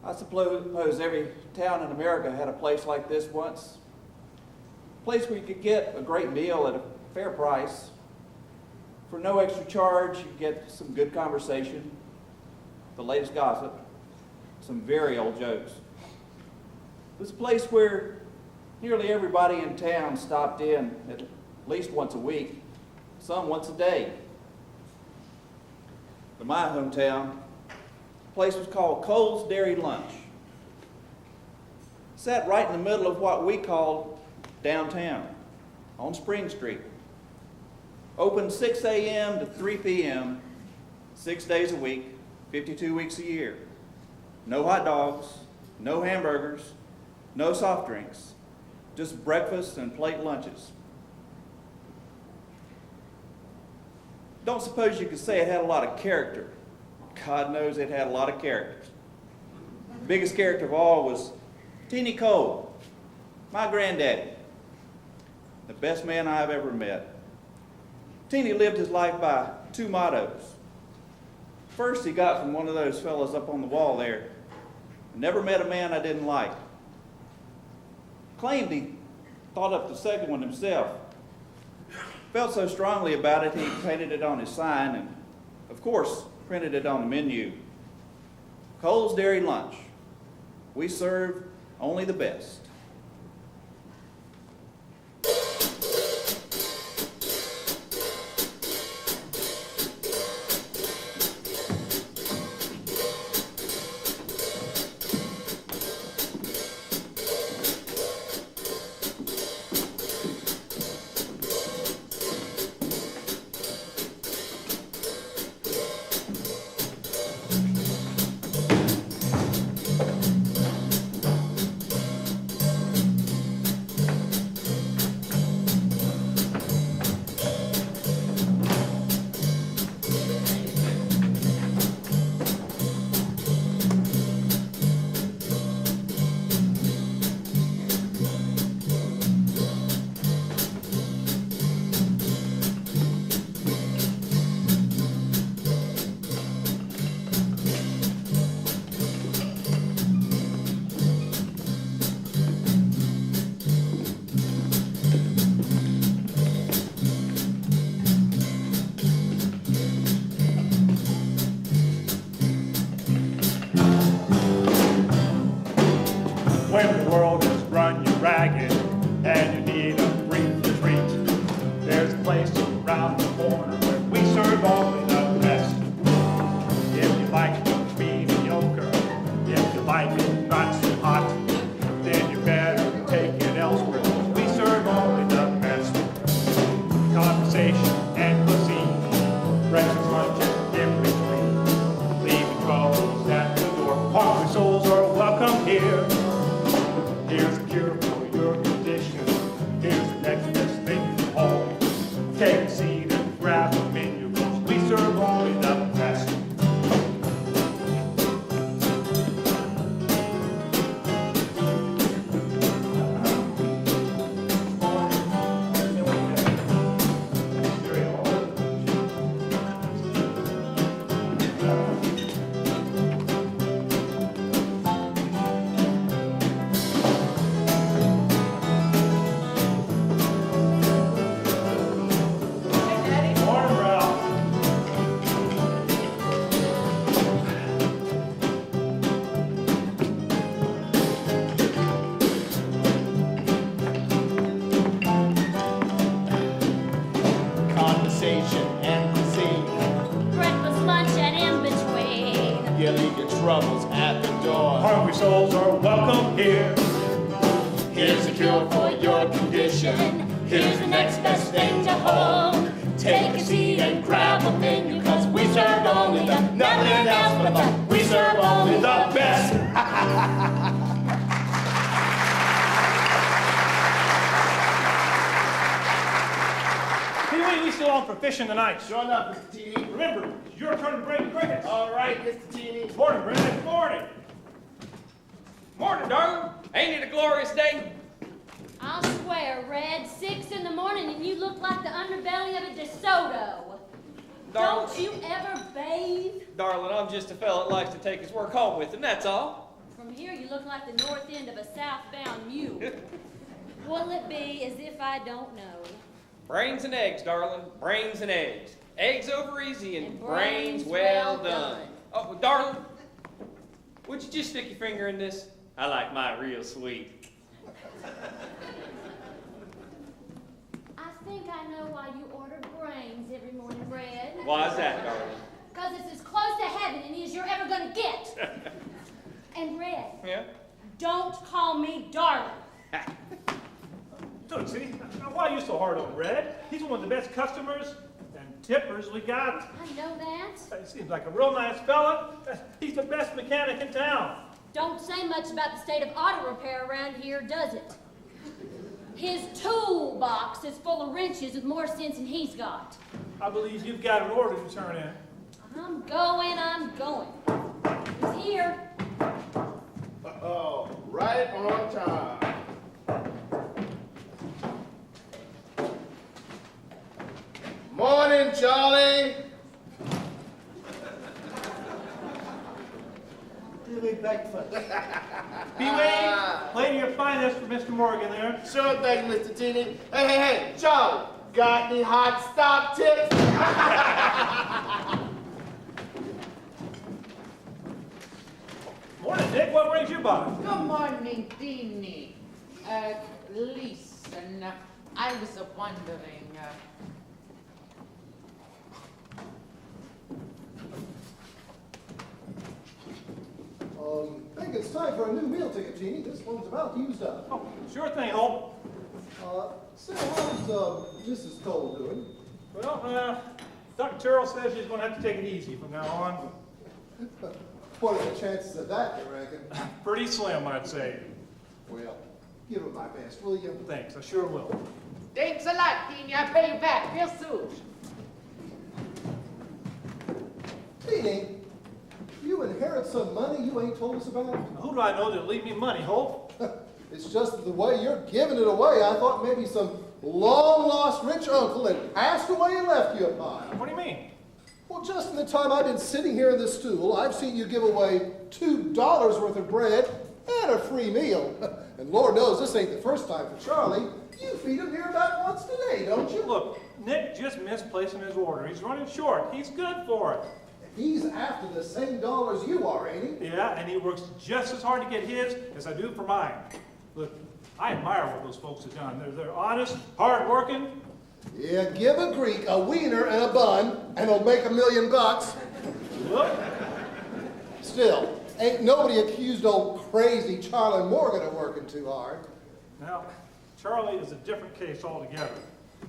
I suppose every town in America had a place like this once. A place where you could get a great meal at a fair price. For no extra charge, you could get some good conversation, the latest gossip, some very old jokes. It was a place where nearly everybody in town stopped in at least once a week, some once a day. In my hometown, the place was called Cole's Dairy Lunch. It sat right in the middle of what we called downtown, on Spring Street. Open 6 a.m. to 3 p.m., 6 days a week, 52 weeks a year. No hot dogs, no hamburgers, no soft drinks, just breakfast and plate lunches. Don't suppose you could say it had a lot of character. God knows it had a lot of characters. The biggest character of all was Teeny Cole, my granddaddy, the best man I've ever met. Teeny lived his life by two mottos. First, he got from one of those fellas up on the wall there, never met a man I didn't like. Claimed he thought up the second one himself. Felt so strongly about it, he painted it on his sign and, of course, printed it on the menu. Cole's Dairy Lunch. We serve only the best. When the world has run you ragged and you need a brief retreat, there's a place around the corner where we serve only the best. If you like it mediocre, if you like it not so hot, then you better take it elsewhere. We serve only the best. Conversation and cuisine, breakfast, lunch, and in between. Leaving troubles at the door. Hungry souls are welcome here. Here's a cure for your condition. Here's the next best thing to home. Take a seat and grab a menu, 'cause we serve only the best. Conversation and cuisine. Breakfast, lunch, and in between. You leave your troubles at the door. Hungry souls are welcome here. Here's a cure for your condition. Here's the next best thing to home. Take a seat and grab a menu, 'cause we serve only the, nothing else but the, we serve only the best. Pee-wee, we still on for fishing tonight. Sure enough, Mr. Teeny. Remember, it's your turn to break crickets. All right, Mr. Teeny. Morning, Brendan. Morning. Morning, darling. Ain't it a glorious day? I'll swear, Red, 6 in the morning and you look like the underbelly of a DeSoto. Darling, Don't you ever bathe? darling, I'm just a fella that likes to take his work home with him, that's all. From here, you look like the north end of a southbound mule. What'll it be as if I don't know? Brains and eggs, darling. Brains and eggs. Eggs over easy and And brains brains well well done. done. Oh, darling, would you just stick your finger in this? I like mine real sweet. I think I know why you order brains every morning, Red. Why's that, darling? Because it's as close to heaven as you're ever gonna get. And Red, Yeah? don't call me darling. Tootsie, now why are you so hard on Red? He's one of the best customers and tippers we got. I know that. He seems like a real nice fella. He's the best mechanic in town. Don't say much about the state of auto repair around here, does it? His toolbox is full of wrenches with more sense than he's got. I believe you've got an order to turn in. I'm going. He's here. Oh, right on time. Morning, Charlie. Billy Beckford. B-Wing, play to your finest for Mr. Morgan there. Sure thing, Mr. Teeny. Hey, Charlie. Got any hot stock tips? Morning, Dick. What brings you by? Good morning, Teeny. Listen, I was wondering, I think it's time for a new meal ticket, Jeannie. This one's about used up. Oh, sure thing, Hope. Say, how's Mrs. Cole doing? Well, Dr. Terrell says she's going to have to take it easy from now on. What are the chances of that, you reckon? Pretty slim, I'd say. Well, give her my best, will you? Thanks, I sure will. thanks a lot, Teeny. I'll pay you back real soon. Jeannie, you inherit some money you ain't told us about? Who do I know that'll leave me money, Hope? It's just the way you're giving it away. I thought maybe some long-lost rich uncle had passed away and left you a pile. What do you mean? Well, just in the time I've been sitting here in this stool, I've seen you give away $2 worth of bread and a free meal. And Lord knows this ain't the first time for Charlie. You feed him here about once today, don't you? Look, Nick just missed placing his order. He's running short. He's good for it. He's after the same dollars you are, ain't he? Yeah, and he works just as hard to get his as I do for mine. Look, I admire what those folks have done. They're honest, hard-working. Yeah, give a Greek a wiener and a bun, and he'll make $1 million. Look, Still, ain't nobody accused old crazy Charlie Morgan of working too hard. now, Charlie is a different case altogether.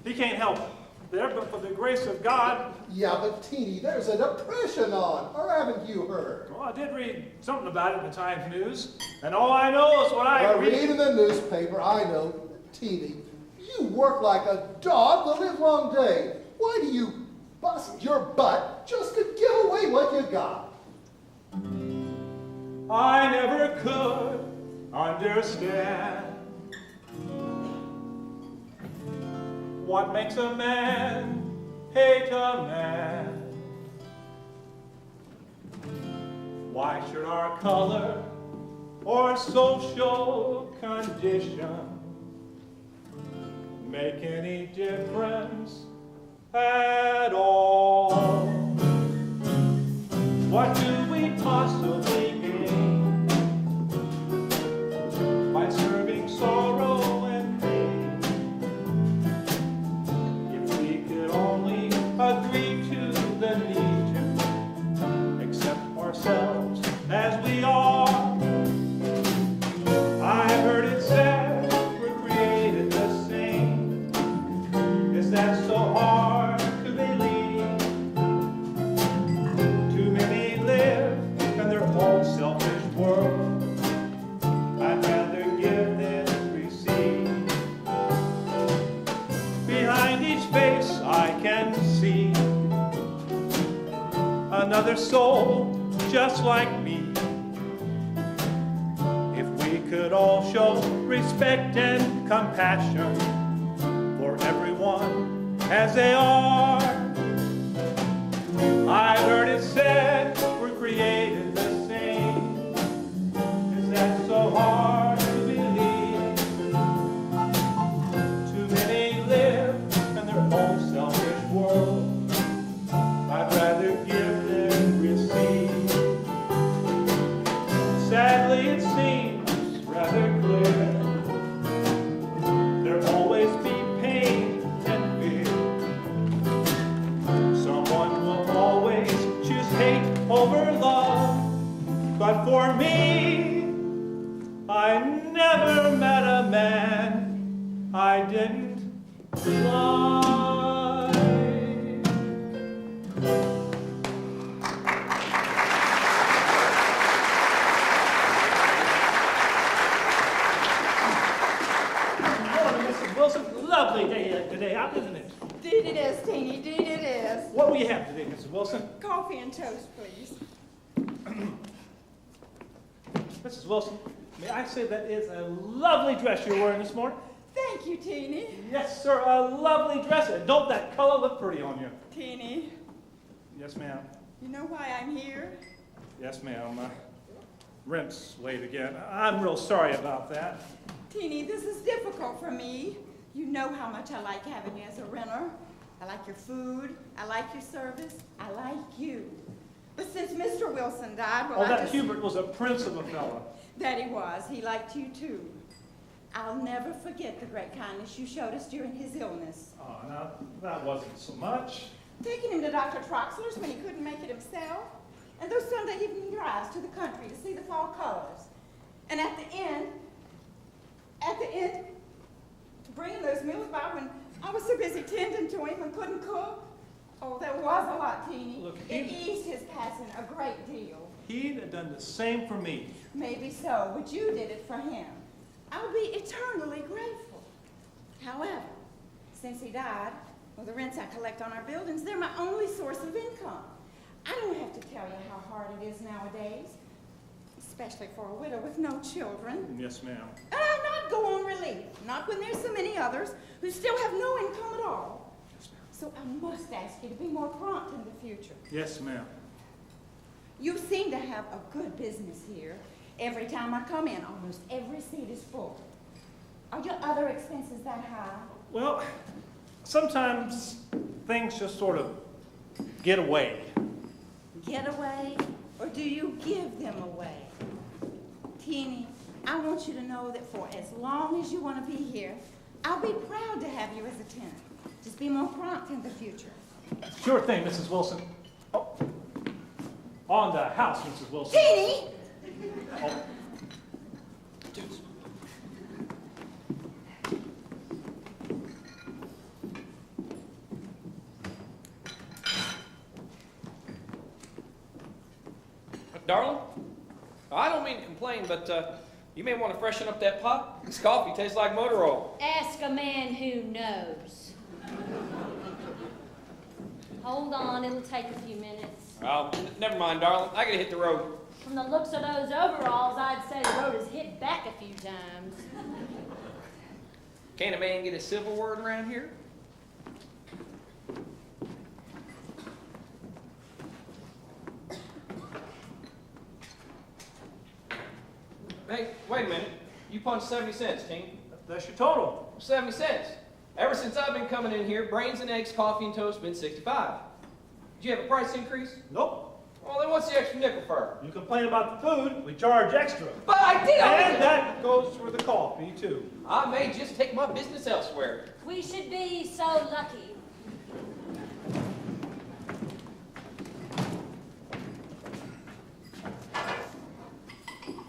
He can't help it. There, but for the grace of God, Yeah, but Teeny, there's a depression on, or haven't you heard? well, I did read something about it in the Times News, and all I know is what I Read read. in the newspaper, I know, Teeny, you work like a dog the livelong day. Why do you bust your butt just to give away what you got? I never could understand what makes a man hate a man. Why should our color or social condition make any difference at all? What do we possibly gain by serving sorrow and pain? If we could only agree to the need to accept ourselves as we are. I've heard it said we're created the same. Is that so hard to believe? Too many live in their own selfish world. I'd rather give than receive. Behind each face I can see another soul just like me. If we could all show respect and compassion for everyone as they are. I've heard it said we're created the same. Is Sadly, it seems rather clear. There'll always be pain and fear. Someone will always choose hate over love. But for me, I never met a man I didn't like. Mrs. Wilson, lovely day today, isn't it? Deed it is, Teeny, deed it is. What will you have today, Mrs. Wilson? Coffee and toast, please. Mrs. Wilson, may I say that is a lovely dress you're wearing this morning? Thank you, Teeny. Yes, sir, a lovely dress. And don't that color look pretty on you? Teeny, Yes, ma'am. you know why I'm here? Yes, ma'am. Rent's late again. I'm real sorry about that. Teeny, this is difficult for me. You know how much I like having you as a renter. I like your food. I like your service. I like you. But since Mr. Wilson died, well, Oh, I that just... Hubert was a prince of a fella. That he was. He liked you, too. I'll never forget the great kindness you showed us during his illness. Oh, now, that wasn't so much. Taking him to Dr. Troxler's when he couldn't make it himself. And those Sunday evening drives to the country to see the fall colors. And at the end, bringing those meals by when I was so busy tending to him and couldn't cook. Oh, there was a lot, Teeny. Look, it eased his passing a great deal. He'd have done the same for me. Maybe so, but you did it for him. I'll be eternally grateful. However, since he died, well, the rents I collect on our buildings, they're my only source of income. I don't have to tell you how hard it is nowadays, especially for a widow with no children. Yes, ma'am. And I'm not go on relief, not when there's so many others who still have no income at all. So I must ask you to be more prompt in the future. Yes, ma'am. You seem to have a good business here. Every time I come in, almost every seat is full. Are your other expenses that high? Well, sometimes things just sort of get away. Get away, or do you give them away? Teeny, I want you to know that for as long as you want to be here, I'll be proud to have you as a tenant. Just be more prompt in the future. Sure thing, Mrs. Wilson. Oh. On the house, Mrs. Wilson. Teeny! Oh. Darling, I don't mean to complain, but you may want to freshen up that pot. This coffee tastes like motor oil. Ask a man who knows. Hold on, it'll take a few minutes. Oh, never mind, darling. I gotta hit the road. From the looks of those overalls, I'd say the road has hit back a few times. Can't a man get a civil word around here? Hey, wait a minute. You punched 70 cents, King. That's your total. 70 cents. Ever since I've been coming in here, brains and eggs, coffee and toast been 65. Did you have a price increase? Nope. Well, then what's the extra nickel for? You complain about the food, we charge extra. But I did! And that goes for the coffee, too. I may just take my business elsewhere. We should be so lucky.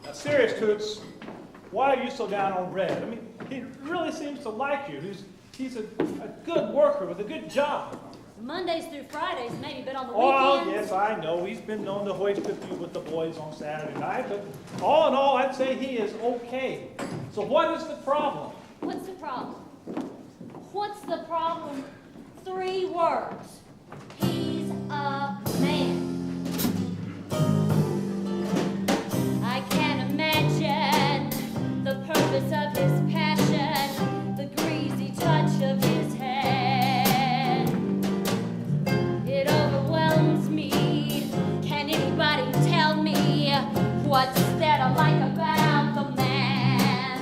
Now, serious, Toots, why are you so down on Red? I mean, he really seems to like you. He's a good worker with a good job. Mondays through Fridays, maybe, but on the Oh, weekends... yes, I know. He's been known to hoist a few with the boys on Saturday night, but all in all, I'd say he is okay. So what is the problem? What's the problem? What's the problem? 3 words. He's a man. I can't imagine the purpose of his passion, the greasy touch of his hand. It overwhelms me. Can anybody tell me what's there to like about the man?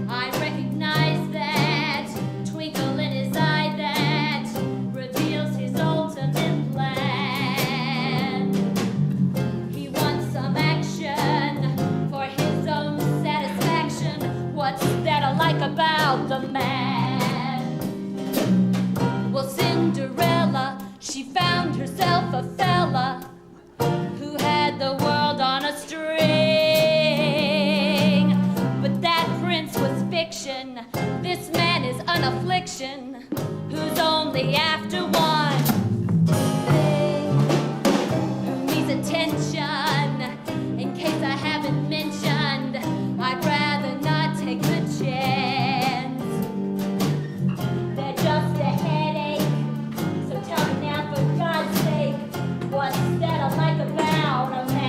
I recognize that twinkle in his eye that reveals his ultimate plan. He wants some action, affliction, who's only after one thing, who needs attention, in case I haven't mentioned, I'd rather not take the chance. They're just a headache, so tell me now for God's sake, what's that I like about a man?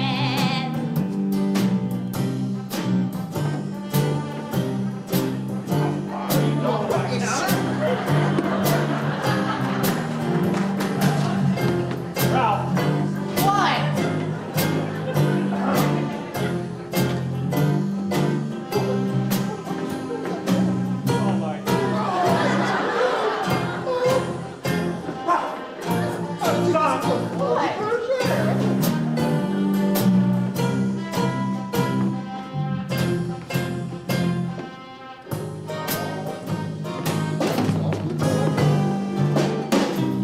Ralph, What? oh my.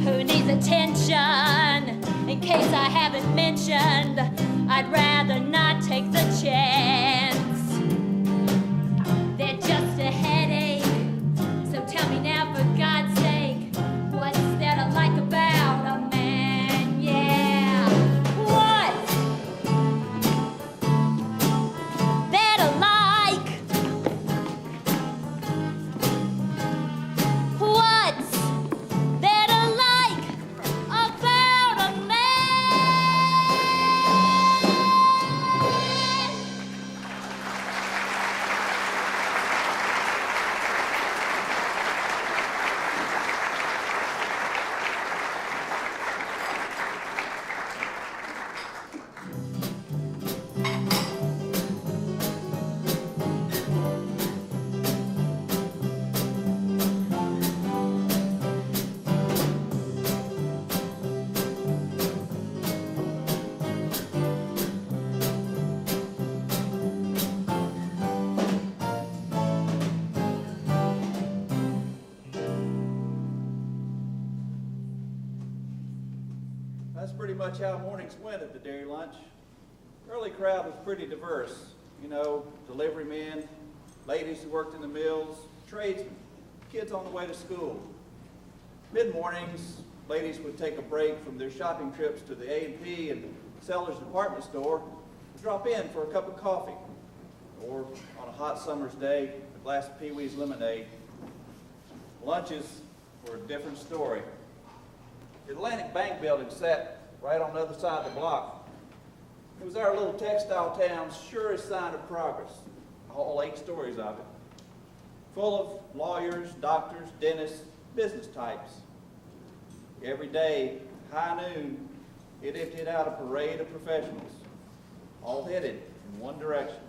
Who needs attention? In case I haven't mentioned, I'd rather not take the chance. They're just a headache, so tell me now for God's sake, what's that I like about a man? Yeah, what? That I like? What's that I like about a man? That's pretty much how mornings went at the dairy lunch. Early crowd was pretty diverse. You know, delivery men, ladies who worked in the mills, tradesmen, kids on the way to school. Mid-mornings, ladies would take a break from their shopping trips to the A&P and Sellers department store to drop in for a cup of coffee. Or on a hot summer's day, a glass of Pee Wee's lemonade. Lunches were a different story. The Atlantic Bank building sat right on the other side of the block. It was our little textile town's surest sign of progress, all 8 stories of it, full of lawyers, doctors, dentists, business types. Every day, high noon, it emptied out a parade of professionals, all headed in one direction.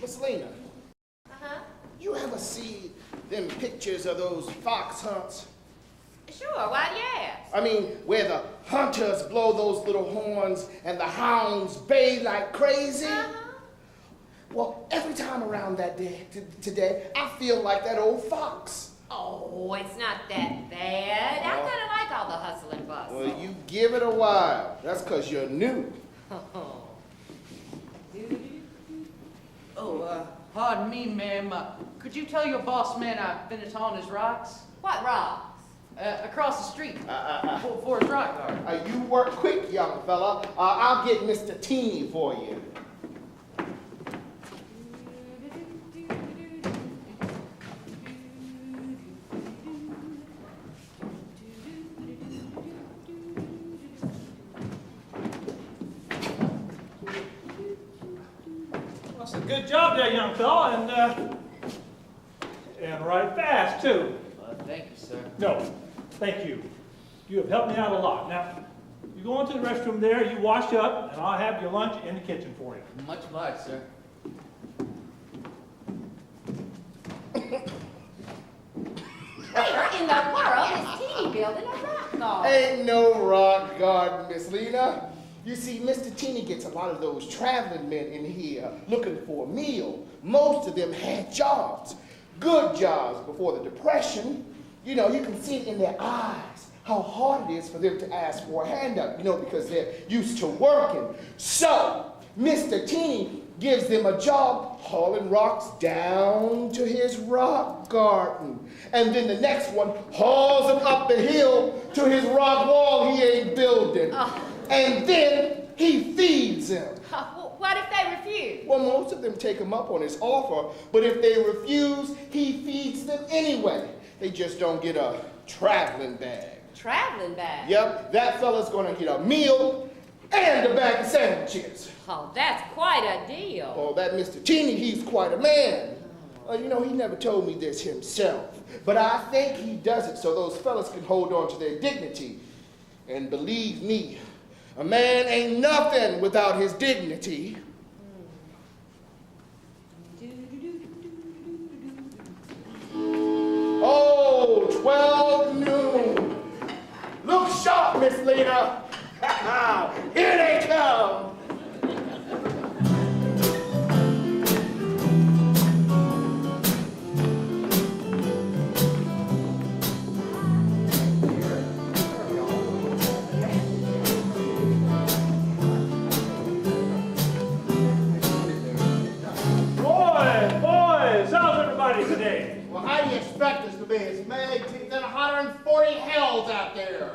Miss Lena, you ever see them pictures of those fox hunts? Sure, why do you ask? I mean, where the hunters blow those little horns and the hounds bay like crazy? Well, every time around that day, today, I feel like that old fox. Oh, it's not that bad. I kind of like all the hustle and bustle. Well, you give it a while. That's because you're new. Oh, Pardon me, ma'am. Could you tell your boss man I finished on his rocks? what rocks? Across the street for his rock garden. You work quick, young fella. I'll get Mr. Teeny for you. That's a good job there, young fella, and right fast, too. Thank you, sir. No, thank you. You have helped me out a lot. Now, you go into the restroom there, you wash up, and I'll have your lunch in the kitchen for you. Much obliged, sir. Where in the world is Teeny building a rock garden? Ain't no rock garden, Miss Lena. You see, Mr. Teeny gets a lot of those traveling men in here looking for a meal. Most of them had jobs, good jobs before the Depression. You know, you can see it in their eyes how hard it is for them to ask for a handout, you know, because they're used to working. So, Mr. Teeny gives them a job hauling rocks down to his rock garden. And then the next one hauls them up the hill to his rock wall he ain't building. Oh. And then he feeds them. What if they refuse? Well, most of them take him up on his offer, but if they refuse, he feeds them anyway. They just don't get a traveling bag. Traveling bag? Yep, that fella's gonna get a meal and a bag of sandwiches. Oh, that's quite a deal. Oh, that Mr. Teeny, he's quite a man. You know, he never told me this himself, but I think he does it so those fellas can hold on to their dignity. And believe me, a man ain't nothing without his dignity. Oh, 12 noon. Look sharp, Miss Lena. Here they come. Boys, how's everybody today? Well, how do you expect us to be? It's May 18th and 140 hells out there.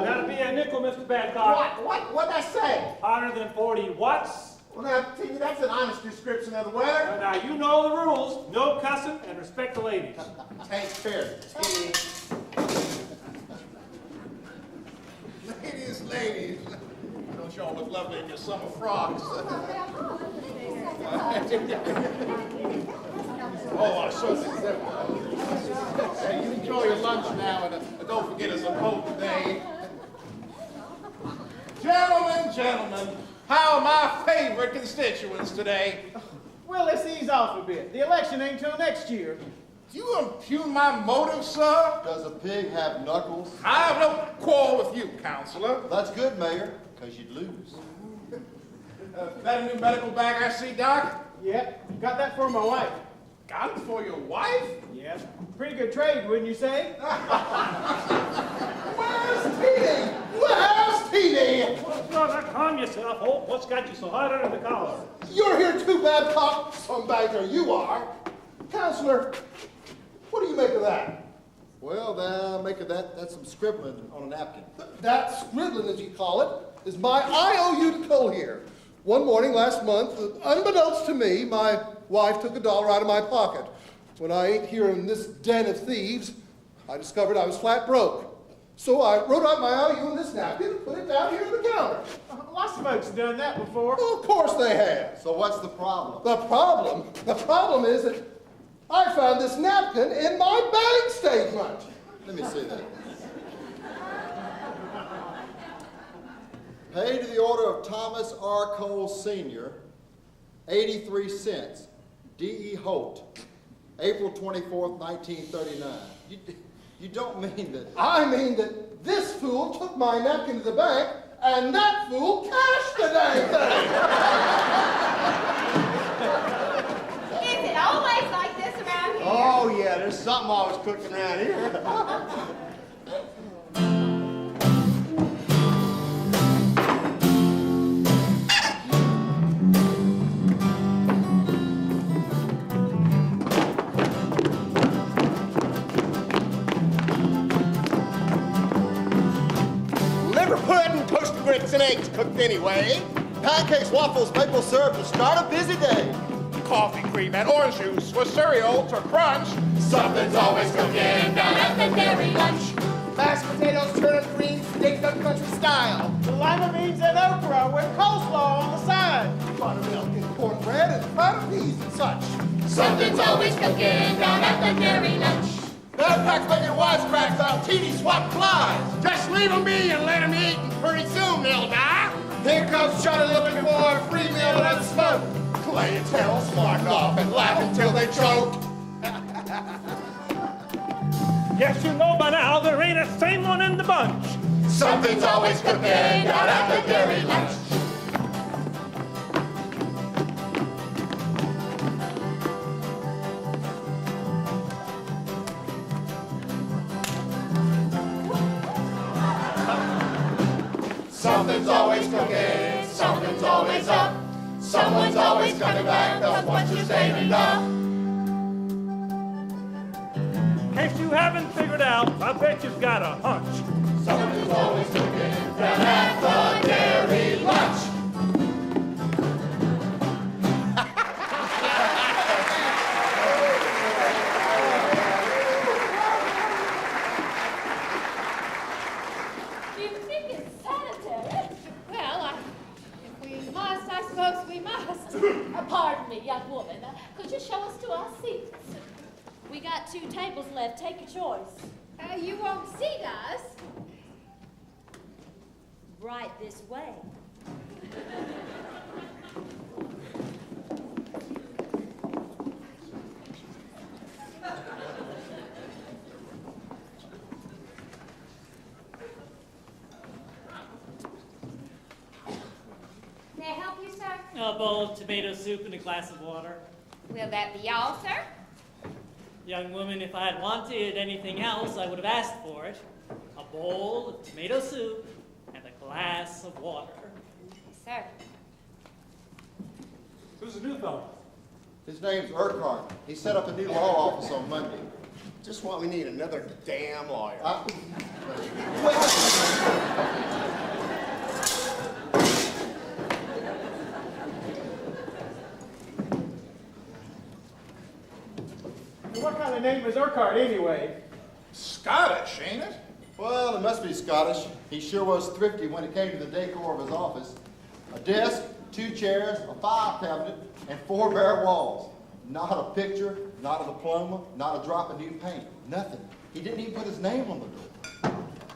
That'll be a nickel, Mr. Babcock. What'd I say? 140 watts. Well, now, Tinky, that's an honest description of the weather. Now, you know the rules. No cussing and respect the ladies. Take care, Tinky. Ladies. Don't y'all look lovely in your summer frocks? Oh, I sure think Hey, you enjoy your lunch now, and don't forget it's a vote today. Gentlemen, how are my favorite constituents today? Well, let's ease off a bit. The election ain't till next year. Do you impugn my motives, sir? Does a pig have knuckles? I have no quarrel with you, Counselor. That's good, Mayor, because you'd lose. That a new medical bag I see, Doc? Yep, got that for my wife. Got it for your wife? Yep. Pretty good trade, wouldn't you say? Where's Teeny? Where's Teeny? Well, calm yourself, Hope. What's got you so hot under the collar? You're here too, Babcock. Some bagger you are. Counselor, what do you make of that? Well, make of that's some scribbling on a napkin. That scribbling, as you call it, is my IOU to Cole here. One morning last month, unbeknownst to me, my wife took $1 out of my pocket. When I ain't here in this den of thieves, I discovered I was flat broke. So I wrote out my IOU in this napkin and put it down here on the counter. Lots of folks have done that before. Well, of course they have. So what's the problem? The problem is that I found this napkin in my bank statement. Let me see that. Paid to the order of Thomas R. Cole Sr., 83 cents, D.E. Holt, April 24th, 1939. You don't mean that... I mean that this fool took my napkin to the bank, and that fool cashed the dang thing. Is it always like this around here? Oh, yeah, there's something always cooking around here. Liver pudding, toasted grits, and eggs cooked anyway. Pancakes, waffles, maple syrup to start a busy day. Coffee, cream, and orange juice with cereal to crunch. Something's always cooking down at the dairy lunch. Mashed potatoes, turnip greens, steak done country style. Lima beans and okra with coleslaw on the side. Buttermilk and cornbread and fried peas and such. Something's always cooking down at the dairy lunch. Babcock's making wisecracks about teeny swap flies. Just leave them be and let them eat, and pretty soon they'll die. Here comes Charlie looking for a free meal and smoke. Clientele smarten off and laugh until they choke. Yes, you know by now there ain't a same one in the bunch. Something's always cooking down at the dairy lunch. always up. Someone's always coming back, 'cause once you're saving up. In case you haven't figured out, I bet you've got a hunch. Someone who's always looking down at the dairy lunch. You think it's sanitary? Well, if we must, I suppose we must. Pardon me, young woman. Could you show us to our seats? We got 2 tables left. Take your choice. You won't seat us. Right this way. May I help you, sir? A bowl of tomato soup and a glass of water. Will that be all, sir? Young woman, if I had wanted anything else, I would have asked for it. A bowl of tomato soup and a glass of water. Yes, sir. Who's the new fellow? His name's Urquhart. He set up a new law office on Monday. Just what we need, another damn lawyer. What kind of name is Urquhart anyway? Scottish, ain't it? Well, it must be Scottish. He sure was thrifty when it came to the decor of his office. A desk, 2 chairs, a file cabinet, and 4 bare walls. Not a picture, not a diploma, not a drop of new paint. Nothing. He didn't even put his name on the door.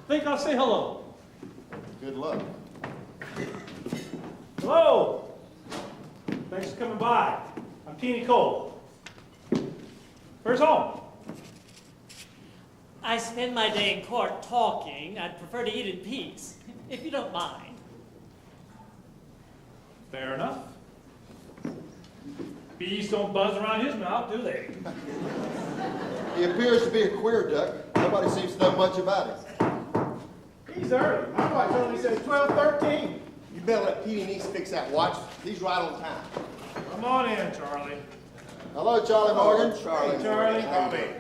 Think I'll say hello. Good luck. Hello. Thanks for coming by. I'm Teeny Cole. Where's home? I spend my day in court talking. I'd prefer to eat in peace, if you don't mind. Fair enough. Bees don't buzz around his mouth, do they? He appears to be a queer duck. Nobody seems to know much about him. He's early. My watch only says 12:13. You better let Petey and Niece fix that watch. He's right on time. Come on in, Charlie. Hello, Charlie Morgan. Charlie. Hey, Charlie. Come in.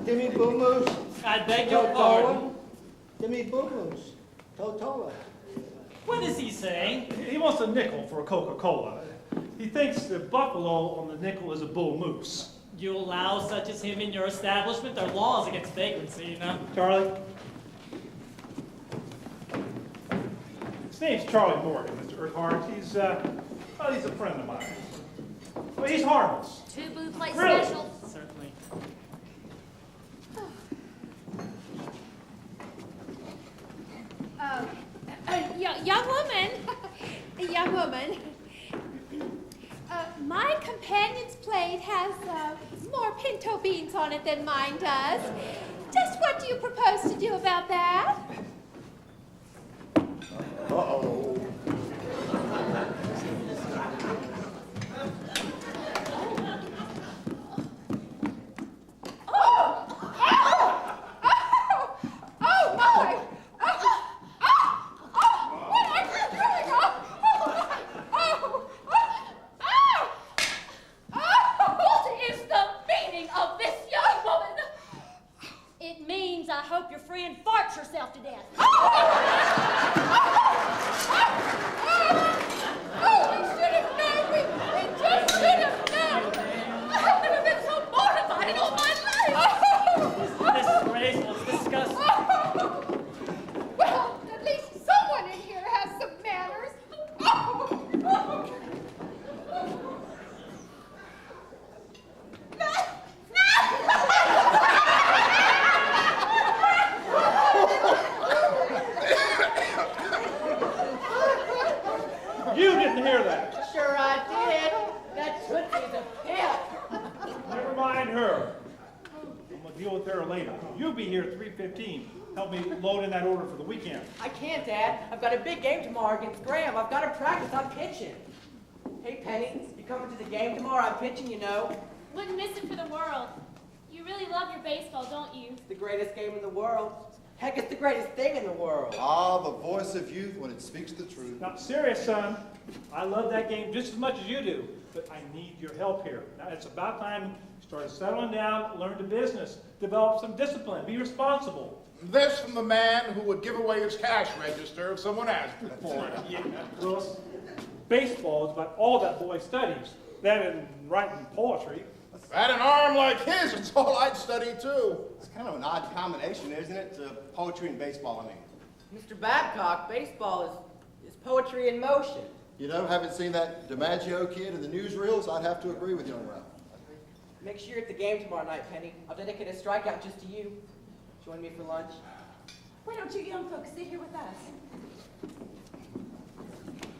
Give me boo-moose. I beg your pardon. Give me boo-moose. Totola. What is he saying? He wants a nickel for a Coca-Cola. He thinks the buffalo on the nickel is a bull moose. You allow such as him in your establishment? There are laws against vagrancy, you know. Charlie? His name's Charlie Morgan, Mr. Urquhart. He's a friend of mine. Well, he's harmless. 2 blue plate Really? specials. Certainly. Young woman, my companion's plate has more pinto beans on it than mine does. Just what do you propose to do about that? Uh-oh. Help me load in that order for the weekend. I can't, Dad. I've got a big game tomorrow against Graham. I've got to practice. I'm pitching. Hey, Penny, you coming to the game tomorrow? I'm pitching, you know. Wouldn't miss it for the world. You really love baseball, don't you? It's the greatest game in the world. Heck, it's the greatest thing in the world. Ah, the voice of youth when it speaks the truth. Now, serious, son. I love that game just as much as you do, but I need your help here. Now, it's about time you started settling down, learn the business, develop some discipline, be responsible. This from the man who would give away his cash register if someone asked him for it. Yeah, Willis, baseball is about all that boy studies. That and writing poetry. At an arm like his, it's all I'd study too. It's kind of an odd combination, isn't it? Poetry and baseball, I mean. Mr. Babcock, baseball is poetry in motion. You know, having seen that DiMaggio kid in the newsreels, I'd have to agree with young Ralph. Make sure you're at the game tomorrow night, Penny. I'll dedicate a strikeout just to you. Join me for lunch. Why don't you young folks sit here with us?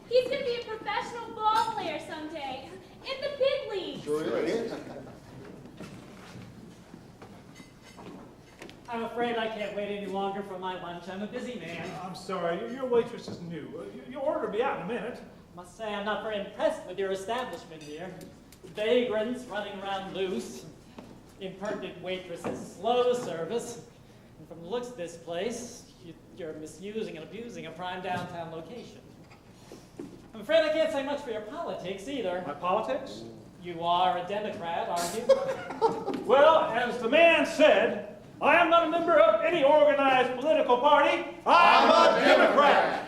He's going to be a professional ball player someday. In the big leagues. Sure is. I'm afraid I can't wait any longer for my lunch. I'm a busy man. I'm sorry, your waitress is new. Your order will be out in a minute. Must say I'm not very impressed with your establishment here. Vagrants running around loose, impertinent waitresses, slow service. And from the looks of this place, you're misusing and abusing a prime downtown location. I'm afraid I can't say much for your politics either. My politics? You are a Democrat, aren't you? Well, as the man said, I am not a member of any organized political party. I'm a Democrat.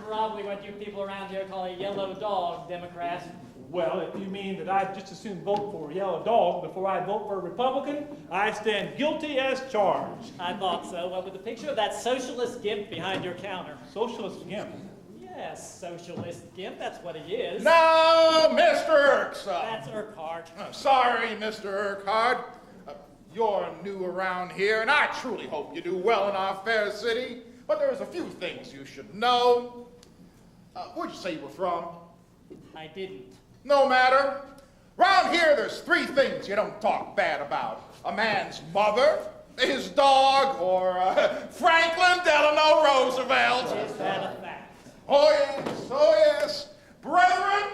Probably what you people around here call a yellow dog Democrat. Well, if you mean that I'd just as soon vote for a yellow dog before I vote for a Republican, I stand guilty as charged. I thought so. What with the picture of that socialist gimp behind your counter? Socialist gimp? Yes, socialist gimp. That's what he is. No, Mr. Urquhart. That's Urquhart. Sorry, Mr. Urquhart. You're new around here, and I truly hope you do well in our fair city. But there's a few things you should know. Where'd you say you were from? I didn't. No matter. Round here, there's three things you don't talk bad about. A man's mother, his dog, or Franklin Delano Roosevelt. Is that a fact? Oh, yes. Brethren,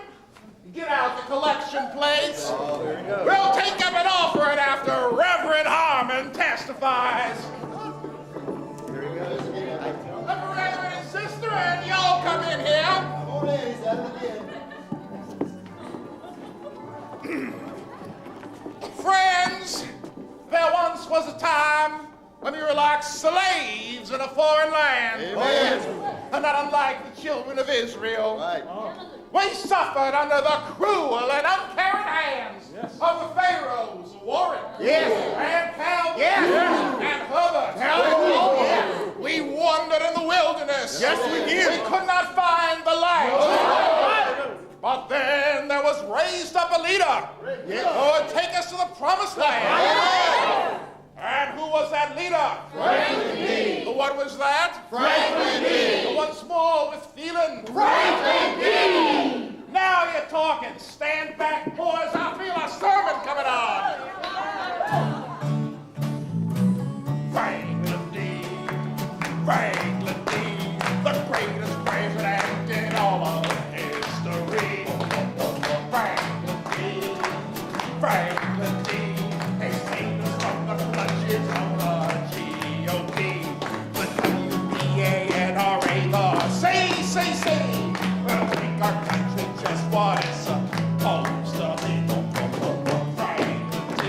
get out the collection plates. Oh, there you go. We'll take up an offering after Reverend Harmon testifies. Here he goes again. Brother and sister, and y'all come in here. Come on in, he's at it again. Friends, there once was a time when we were like slaves in a foreign land. Amen. And not unlike the children of Israel. Right. We suffered under the cruel and uncaring hands of the Pharaohs, Warren, and Calvin, and Hubbard. We wandered in the wilderness. Yes, we did. We could not find the light. But then there was raised up a leader who would take us to the promised land. And who was that leader? Franklin D. What was that? Franklin D. The one small with feeling. Franklin D. Now you're talking. Stand back, boys. I feel a sermon coming on. Franklin D. Franklin D. The greatest president in all of history. Franklin D. Franklin D. They saved us from the clutches of the GOP. The WBA and RA, say. We'll make our country just what it's supposed to be. Franklin D.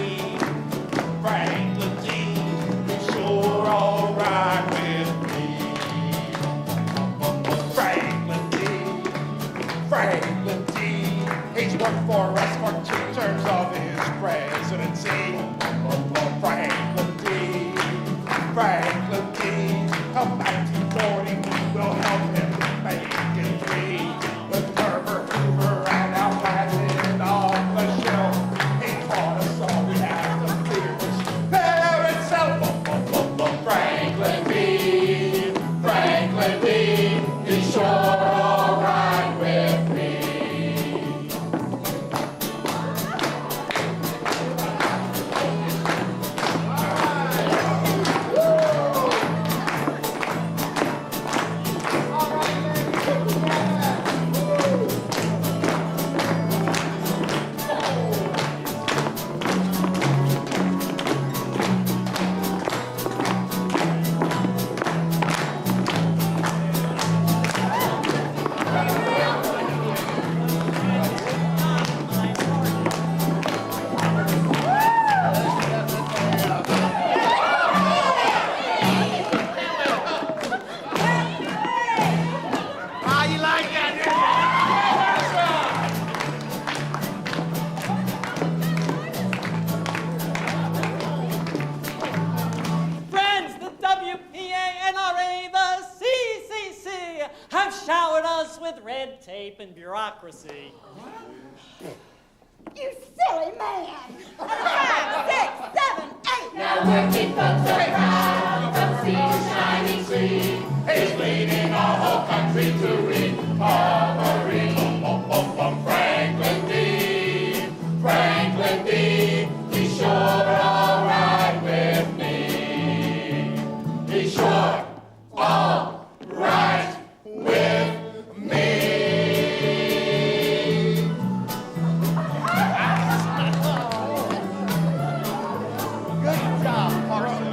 red tape and bureaucracy. You silly man! 5, 6, 7, 8. Now working folks are proud from sea to shining sea. He's leading our whole country to recovery. Franklin D. Franklin D. He's sure all right with me. He's sure all right with me. Good job, Parker.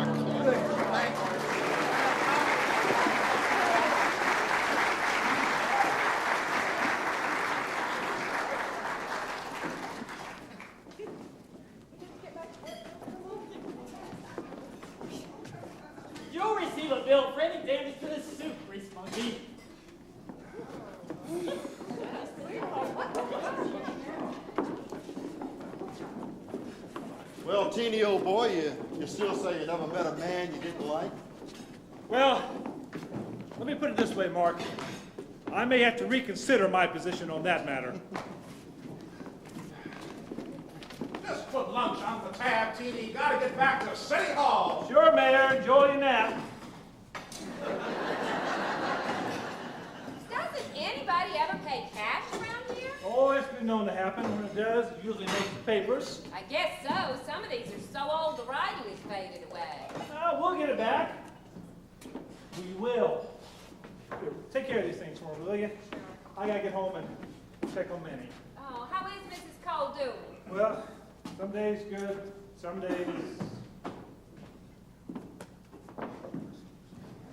You'll receive a bill for any damage to this suit, grease monkey. Well, teeny old boy, you still say you never met a man you didn't like? Well, let me put it this way, Mark. I may have to reconsider my position on that matter. Just put lunch on the tab, Teeny. Gotta get back to City Hall. Sure, Mayor, enjoy your nap. Doesn't anybody ever pay cash around here? Oh, it's been known to happen. When it does, it usually makes the papers. I guess so. Some of these are so old the writing is faded away. We'll get it back. We will. Here, take care of these things for me, will you? I gotta get home and check on Minnie. Oh, how is Mrs. Cole doing? Well, some days good, some days...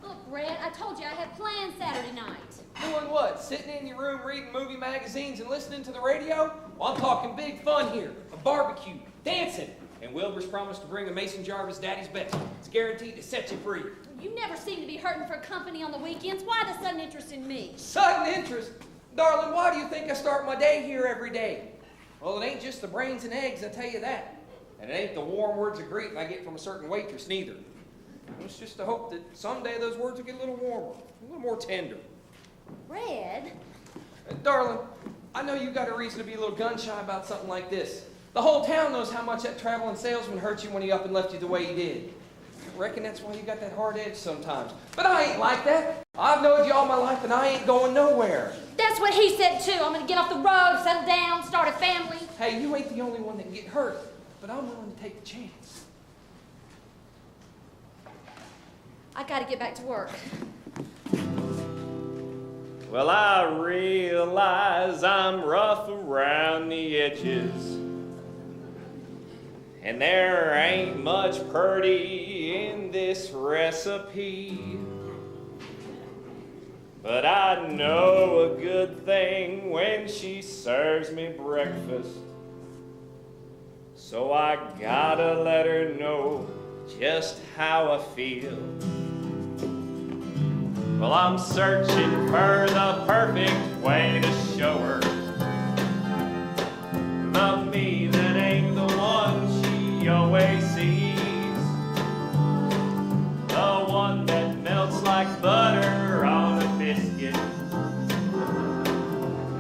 Look, Red, I told you I had plans Saturday night. Doing what? Sitting in your room reading movie magazines and listening to the radio? Well, I'm talking big fun here. A barbecue, dancing. And Wilbur's promised to bring a Mason Jarvis Daddy's Best. It's guaranteed to set you free. You never seem to be hurting for company on the weekends. Why the sudden interest in me? Sudden interest? Darling, why do you think I start my day here every day? Well, it ain't just the brains and eggs, I tell you that. And it ain't the warm words of greeting I get from a certain waitress, neither. It's just the hope that someday those words will get a little warmer, a little more tender. Red? Darling, I know you got a reason to be a little gun-shy about something like this. The whole town knows how much that traveling salesman hurt you when he up and left you the way he did. I reckon that's why you got that hard edge sometimes. But I ain't like that. I've known you all my life and I ain't going nowhere. That's what he said too. I'm gonna get off the road, settle down, start a family. Hey, you ain't the only one that can get hurt, but I'm willing to take the chance. I gotta get back to work. Well, I realize I'm rough around the edges, and there ain't much purty in this recipe. But I know a good thing when she serves me breakfast, so I gotta let her know just how I feel. Well, I'm searching for the perfect way to show her the me that ain't the one she always sees, the one that melts like butter on a biscuit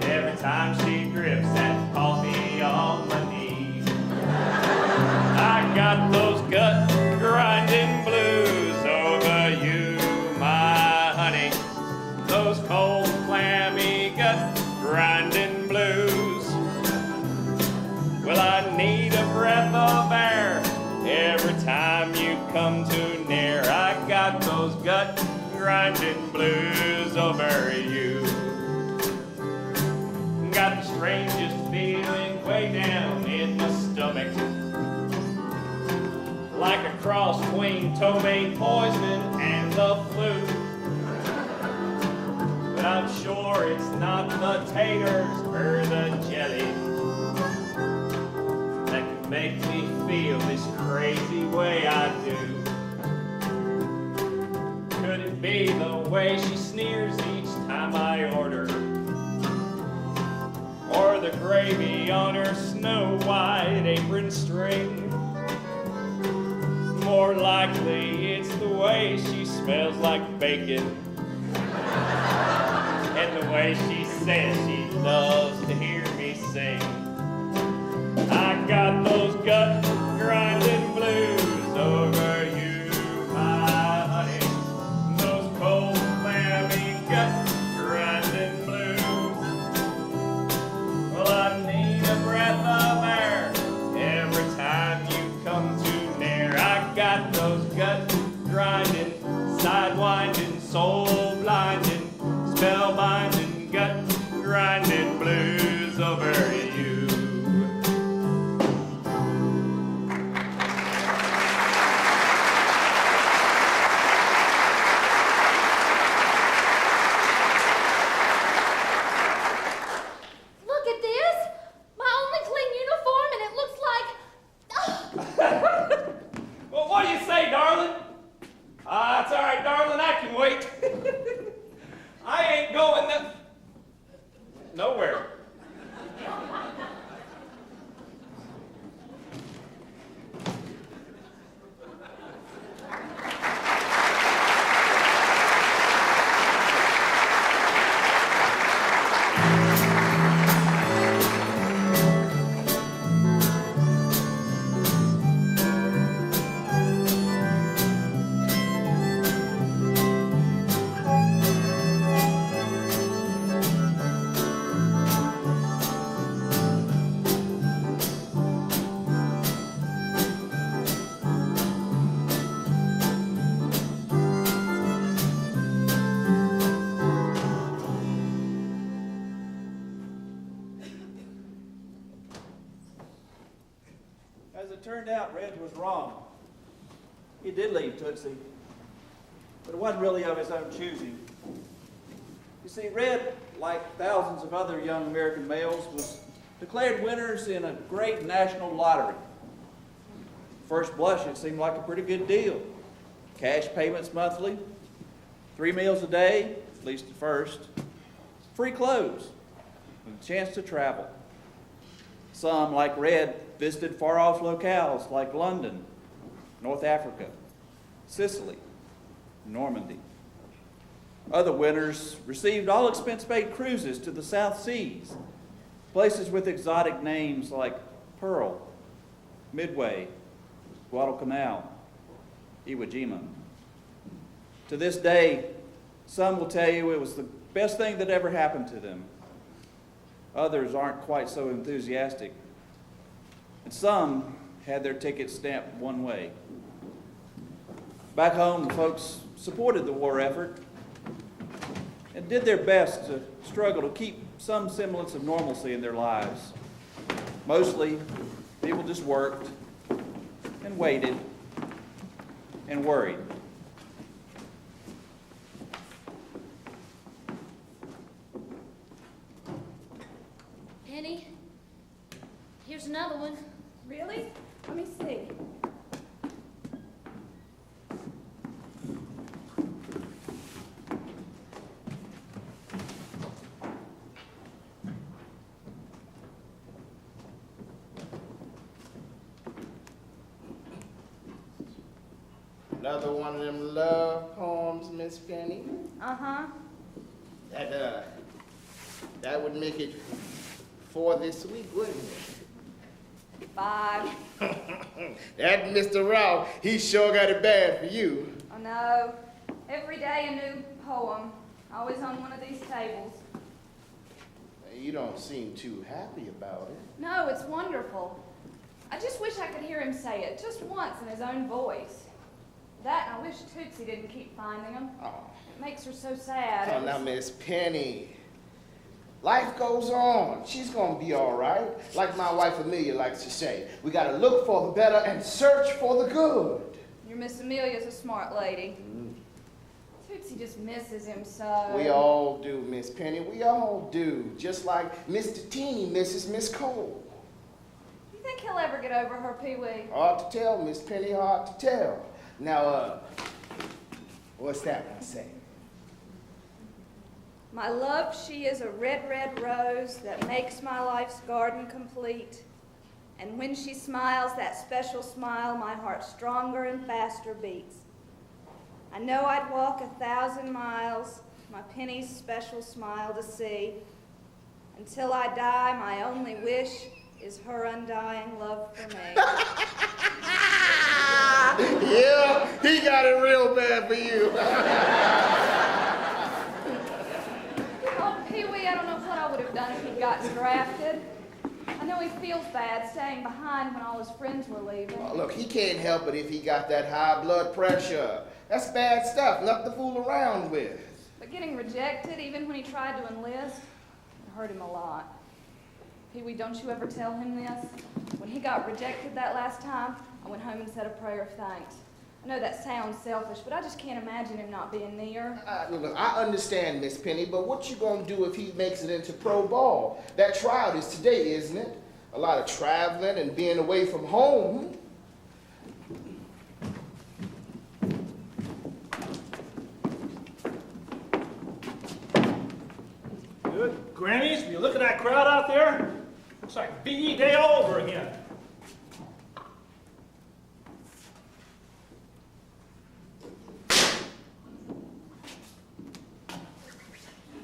every time she drips that coffee on my knees. I got those gut grinding blues over you, my honey, those cold clammy gut grinding blues. Well, I need a breath of air every time you come too near. I got those gut grinding blues over you. Got the strangest feeling way down in my stomach, like a cross between ptomaine poisoning and the flu. But I'm sure it's not the taters or the jelly that can make me feel this crazy way I do. Could it be the way she sneers each time I order, or the gravy on her snow-white apron string? More likely it's the way she smells like bacon, and the way she says she loves to hear me sing. I got those gut grinding blues over you, my honey. Those cold, clammy gut grinding blues. Well, I need a breath of air every time you come too near. I got those gut grinding, sidewinding, soul blinding, spellbinding, gut grinding blues over you. Look at this. My only clean uniform, and it looks like. Well, what do you say, darling? It's all right, darling. I can wait. I ain't going nowhere. As it turned out, Red was wrong. He did leave Tootsie, but it wasn't really of his own choosing. You see, Red, like thousands of other young American males, was declared winners in a great national lottery. First blush, it seemed like a pretty good deal. Cash payments monthly, 3 meals a day, at least at first, free clothes, and a chance to travel. Some, like Red, visited far-off locales like London, North Africa, Sicily, Normandy. Other winners received all-expense-paid cruises to the South Seas, places with exotic names like Pearl, Midway, Guadalcanal, Iwo Jima. To this day, some will tell you it was the best thing that ever happened to them. Others aren't quite so enthusiastic. And some had their tickets stamped one way. Back home, the folks supported the war effort and did their best to struggle to keep some semblance of normalcy in their lives. Mostly, people just worked and waited and worried. Penny, here's another one. Really? Let me see. Another one of them love poems, Miss Penny. Uh-huh. That would make it 4 this week, wouldn't it? 5. That Mr. Ralph, he sure got it bad for you. Oh no. Every day a new poem. Always on one of these tables. You don't seem too happy about it. No, it's wonderful. I just wish I could hear him say it just once in his own voice. That, and I wish Tootsie didn't keep finding them. Oh. It makes her so sad. Oh, now, Miss Penny. Life goes on. She's gonna be all right. Like my wife Amelia likes to say, we gotta look for the better and search for the good. Your Miss Amelia's a smart lady. Tootsie just misses him so. We all do, Miss Penny. We all do. Just like Mr. Teeny misses Miss Cole. You think he'll ever get over her, Pee-wee? Hard to tell, Miss Penny, hard to tell. Now, what's that one say? My love, she is a red, red rose that makes my life's garden complete. And when she smiles that special smile, my heart stronger and faster beats. I know I'd walk 1,000 miles, my Penny's special smile to see. Until I die, my only wish is her undying love for me. Yeah, he got it real bad for you. Oh, Pee-wee, I don't know what I would have done if he'd gotten drafted. I know he feels bad staying behind when all his friends were leaving. Oh, look, he can't help it if he got that high blood pressure. That's bad stuff, nothing to fool around with. But getting rejected, even when he tried to enlist, it hurt him a lot. Pee-wee, don't you ever tell him this? When he got rejected that last time, I went home and said a prayer of thanks. I know that sounds selfish, but I just can't imagine him not being near. Look, I understand, Miss Penny, but what you gonna do if he makes it into pro ball? That tryout is today, isn't it? A lot of traveling and being away from home. Good grannies, will you look at that crowd out there? Looks like VE Day all over again.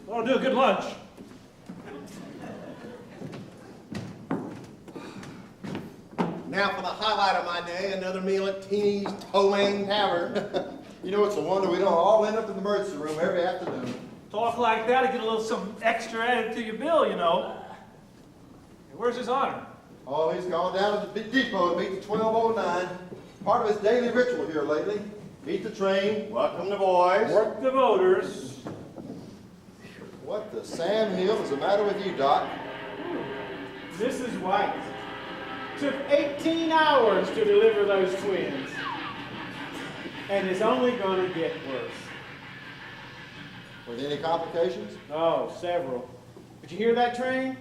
That'll do a good lunch. Now for the highlight of my day, another meal at Teeny's Toe-Lane Tavern. You know, it's a wonder we don't all end up in the emergency room every afternoon. Talk like that to get a little some extra added to your bill, you know. Hey, where's his honor? Oh, he's gone down to the big depot to meet the 1209. Part of his daily ritual here lately. Meet the train, welcome the boys. Work the motors. What the Sam Hill is the matter with you, Doc? Mrs. White. Took 18 hours to deliver those twins. And it's only going to get worse. With any complications? Oh, several. Did you hear that train?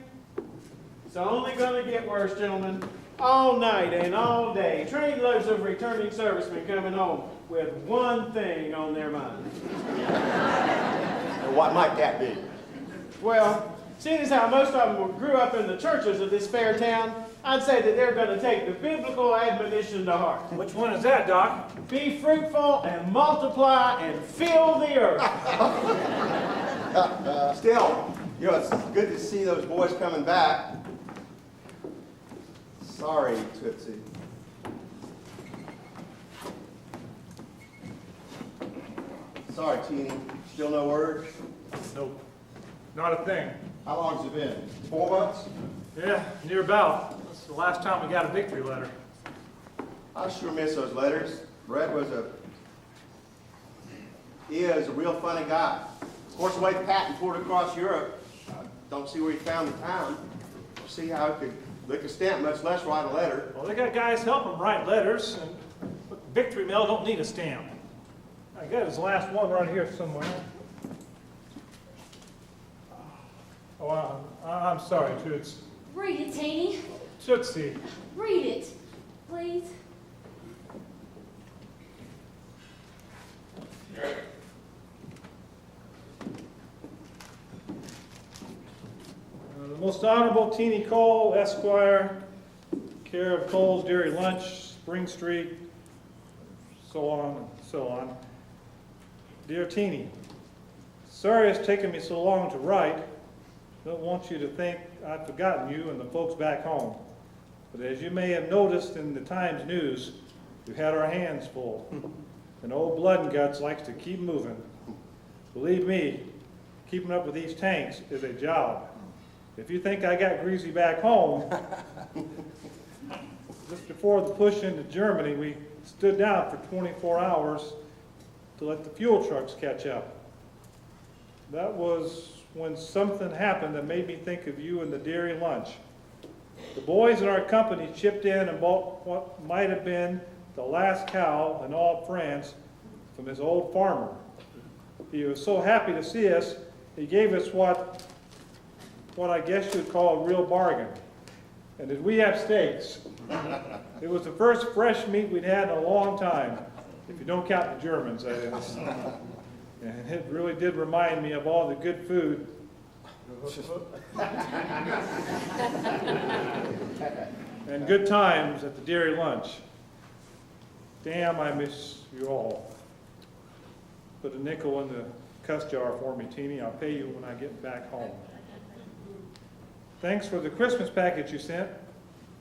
It's only going to get worse, gentlemen. All night and all day. Trainloads of returning servicemen coming home with one thing on their mind. What might that be? Well, seeing as how most of them grew up in the churches of this fair town, I'd say that they're going to take the biblical admonition to heart. Which one is that, Doc? Be fruitful and multiply and fill the earth. Still, you know, it's good to see those boys coming back. Sorry, Tootsie. Sorry, Teeny. Still no word? Nope. Not a thing. How long's it been? 4 months? Yeah, near about. That's the last time we got a victory letter. I sure miss those letters. Brett is a real funny guy. Of course, the way Patton toured across Europe, I don't see where he found the time. Don't see how he could lick a stamp, much less write a letter. Well, they got guys help them write letters, and Victory Mail don't need a stamp. I got his last one right here somewhere. Oh, I'm sorry, Toots. Read it, Teeny. Tootsie. Read it, please. The Most Honorable Teeny Cole, Esquire, care of Cole's Dairy Lunch, Spring Street, so on and so on. Dear Teeny, sorry it's taken me so long to write. Don't want you to think I've forgotten you and the folks back home. But as you may have noticed in the Times News, we've had our hands full. And old Blood and Guts likes to keep moving. Believe me, keeping up with these tanks is a job. If you think I got greasy back home, just before the push into Germany, we stood down for 24 hours to let the fuel trucks catch up. That was when something happened that made me think of you and the dairy lunch. The boys in our company chipped in and bought what might have been the last cow in all of France from this old farmer. He was so happy to see us, he gave us what I guess you would call a real bargain. And did we have steaks? It was the first fresh meat we'd had in a long time, if you don't count the Germans, that is. And it really did remind me of all the good food. And good times at the dairy lunch. Damn, I miss you all. Put a nickel in the cuss jar for me, Teeny. I'll pay you when I get back home. Thanks for the Christmas package you sent.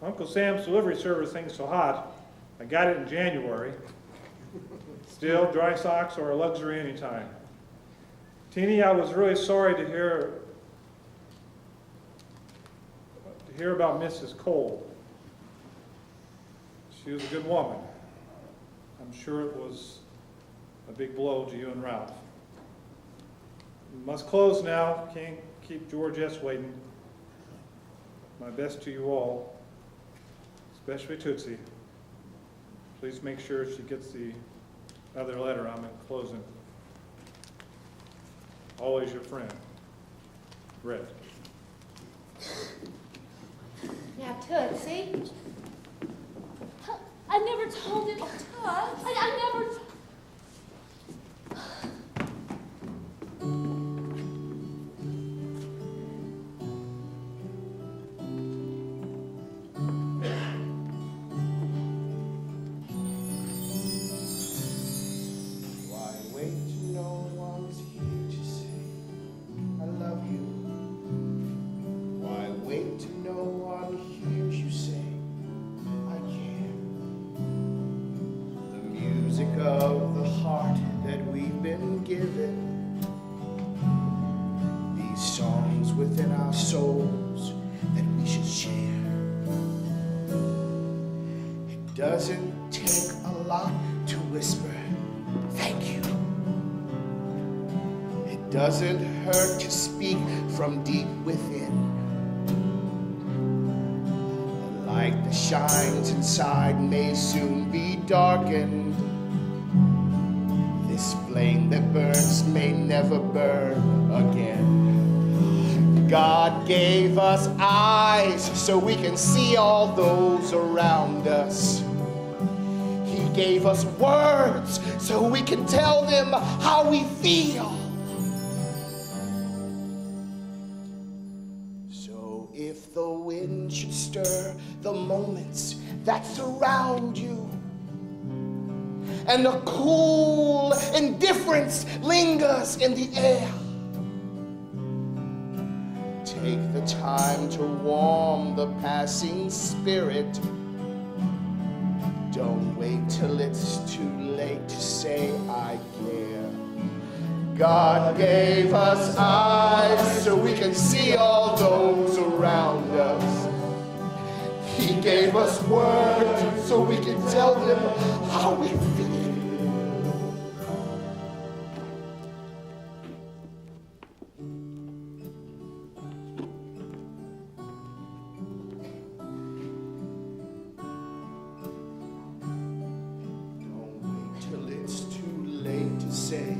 Uncle Sam's delivery service ain't so hot. I got it in January. Still, dry socks are a luxury anytime. Teeny, I was really sorry to hear about Mrs. Cole. She was a good woman. I'm sure it was a big blow to you and Ralph. We must close now. Can't keep George S. waiting. My best to you all, especially Tootsie. Please make sure she gets the other letter I'm enclosing. Always your friend, Red. Now, Tootsie. I never told him. I never. Why wait to know I was here to say I love you? Why wait to know I'm here to say I care? The music of the heart that we've been given, these songs within our souls that we should share. It doesn't take a lot to whisper thank you. It doesn't hurt to speak from deep within. The light that shines inside may soon be darkened. This flame that burns may never burn again. God gave us eyes so we can see all those around us. He gave us words so we can tell them how we feel. So if the wind should stir the moments that surround you, and a cool indifference lingers in the air, take the time to warm the passing spirit. Don't wait till it's too late to say I care. God gave us eyes so we can see all those around us. He gave us words so we can tell them how we feel. Till it's too late to say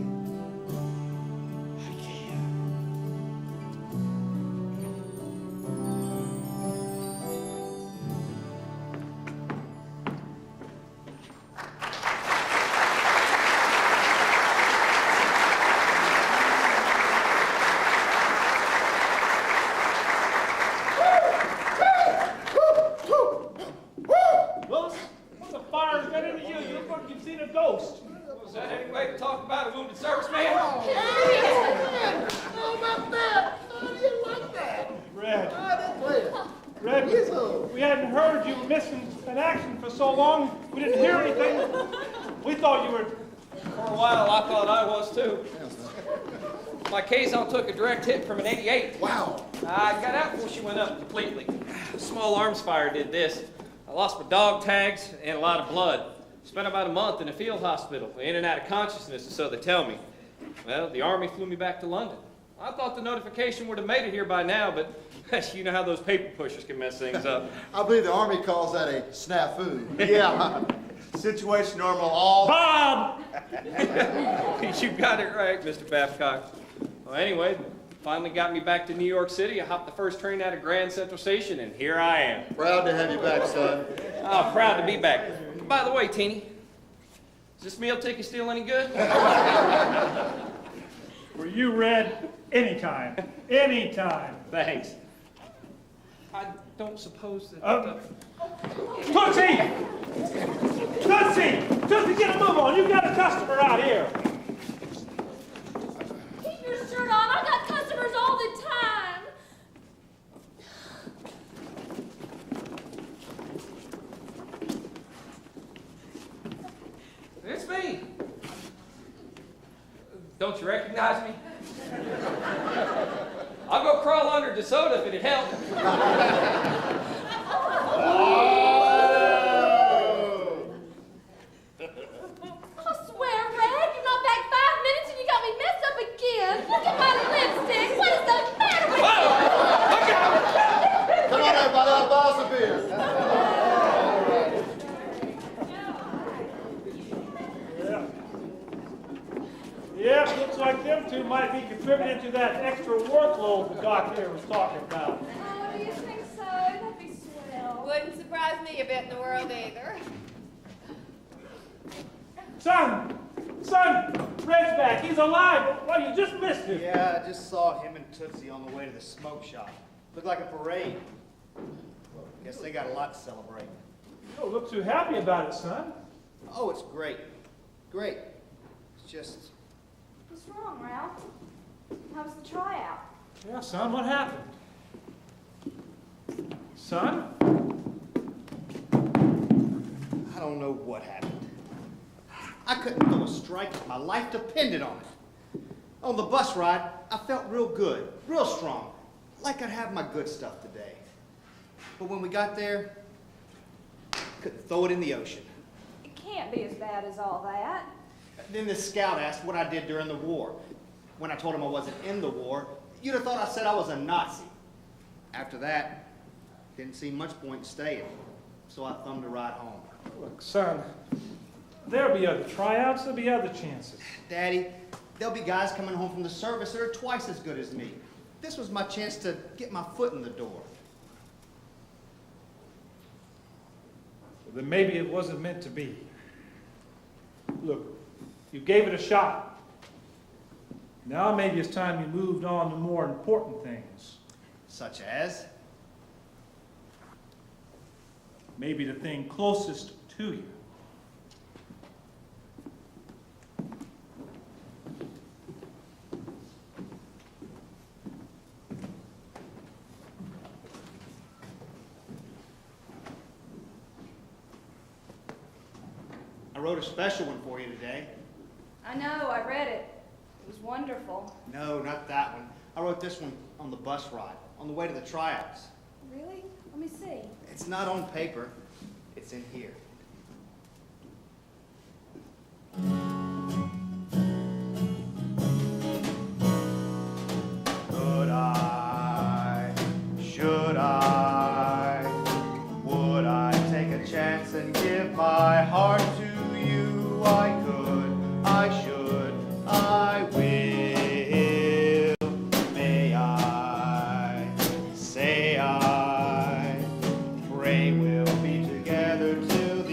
I care. Willis, what the fire's got into you? You look like you've seen a ghost. Was that any way to talk about a wounded serviceman? Red, we hadn't heard you were missing in action for so long. We didn't hear anything. We thought you were... For a while, I thought I was too. My Kazon took a direct hit from an 88. Wow. I got out before she went up completely. A small arms fire did this. I lost my dog tags and a lot of blood. Spent about a month in a field hospital, in and out of consciousness, so they tell me. Well, the Army flew me back to London. I thought the notification would have made it here by now, but you know how those paper pushers can mess things up. I believe the Army calls that a snafu. Yeah. Situation normal all... Bob! You got it right, Mr. Babcock. Well, anyway, finally got me back to New York City. I hopped the first train out of Grand Central Station, and here I am. Proud to have you back, son. Oh, proud to be back. By the way, Teeny, is this meal ticket still any good? For you, Red, anytime. Anytime. Thanks. I don't suppose that... Tootsie! Tootsie! Tootsie, get a move on. You've got a customer out here. Keep your shirt on. I got customers all the time. Don't you recognize me? I'll go crawl under DeSoto if it'd help. I swear, Red, you're not back 5 minutes and you got me messed up again. Look at my lipstick. What is the matter with you? Come on, everybody, I'll buy us a beer. Yeah, looks like them two might be contributing to that extra workload the doc here was talking about. Oh, do you think so? That'd be swell. Wouldn't surprise me a bit in the world either. Son! Son! Red's back. He's alive. Well, you just missed him. Yeah, I just saw him and Tootsie on the way to the smoke shop. Looked like a parade. Guess they got a lot to celebrate. You don't look too happy about it, son. Oh, it's great. Great. It's just... What's wrong, Ralph? How was the tryout? Yeah, son, what happened? Son? I don't know what happened. I couldn't throw a strike if my life depended on it. On the bus ride, I felt real good, real strong, like I'd have my good stuff today. But when we got there, I couldn't throw it in the ocean. It can't be as bad as all that. Then this scout asked what I did during the war. When I told him I wasn't in the war, you'd have thought I said I was a Nazi. After that, didn't see much point in staying, so I thumbed a ride home. Look, son, there'll be other tryouts, there'll be other chances. Daddy, there'll be guys coming home from the service that are twice as good as me. This was my chance to get my foot in the door. Then maybe it wasn't meant to be. Look, you gave it a shot. Now maybe it's time you moved on to more important things. Such as? Maybe the thing closest to you. I wrote a special one for you today. I know, I read it. It was wonderful. No, not that one. I wrote this one on the bus ride, on the way to the tryouts. Really? Let me see. It's not on paper, it's in here. Could I, should I, would I take a chance and give my heart to you? I could, I should, I will. May I say I pray we'll be together till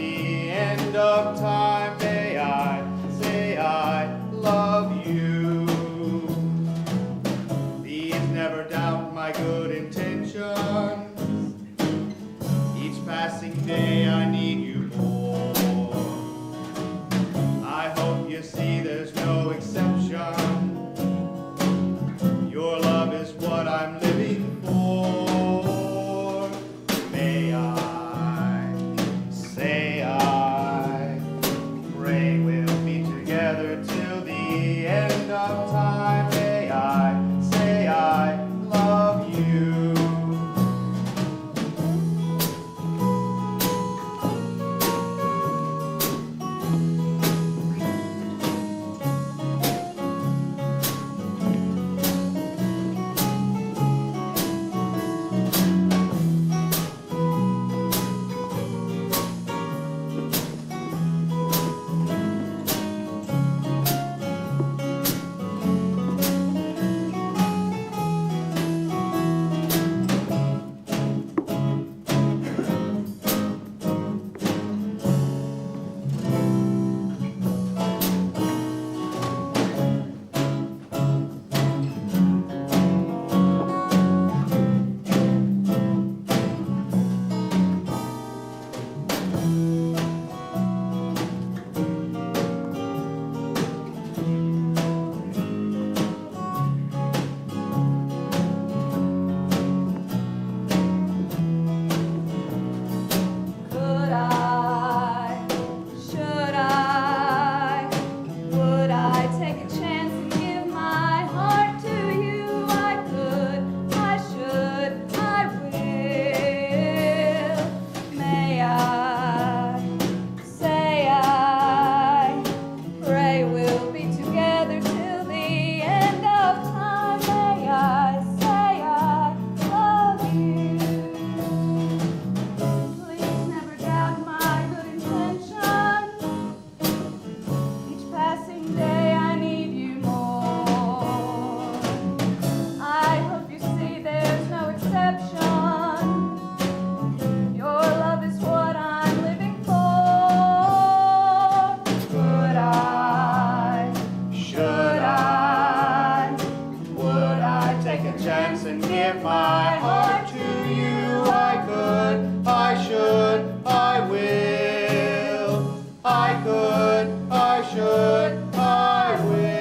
I could, I should, I will.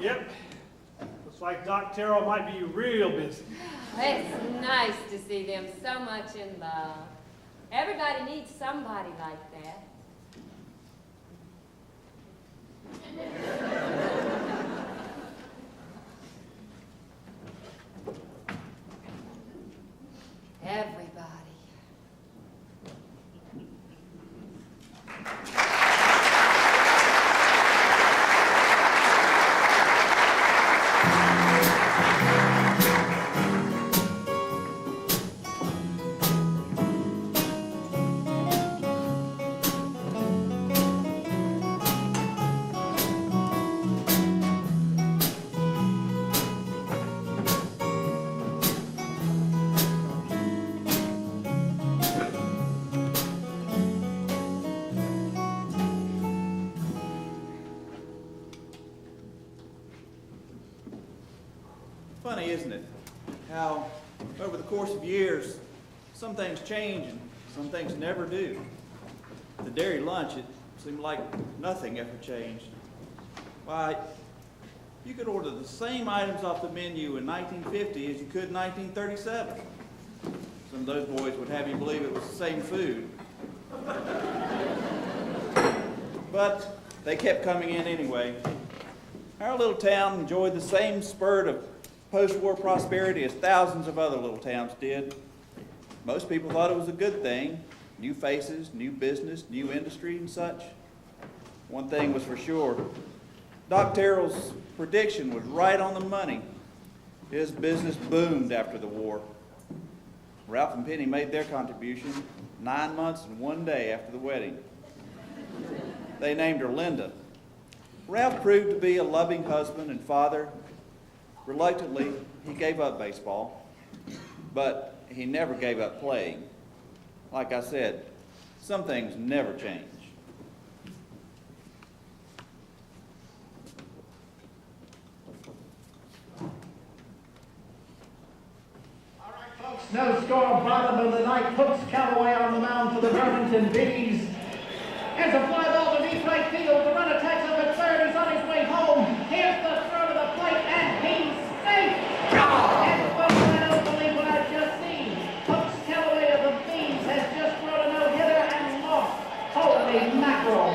Yep. Looks like Doc Terrell might be real busy. It's nice to see them so much in love. Everybody needs somebody like that. Everybody. Funny, isn't it? How over the course of years, some things change and some things never do. The dairy lunch, it seemed like nothing ever changed. Why, you could order the same items off the menu in 1950 as you could in 1937. Some of those boys would have you believe it was the same food. But they kept coming in anyway. Our little town enjoyed the same spurt of post-war prosperity as thousands of other little towns did. Most people thought it was a good thing. New faces, new business, new industry and such. One thing was for sure. Doc Terrell's prediction was right on the money. His business boomed after the war. Ralph and Penny made their contribution 9 months and 1 day after the wedding. They named her Linda. Ralph proved to be a loving husband and father. Reluctantly, he gave up baseball, but he never gave up playing. Like I said, some things never change. No score, bottom of the ninth, puts Callaway on the mound for the Burlington Bees. Here's a fly ball to deep right field. The runner attacks up at third. He's on his way home. Here's the throw to the plate, and he's safe. And folks, I don't believe what I've just seen. Hooks Callaway of the Bees has just thrown a no-hitter and lost. Holy mackerel.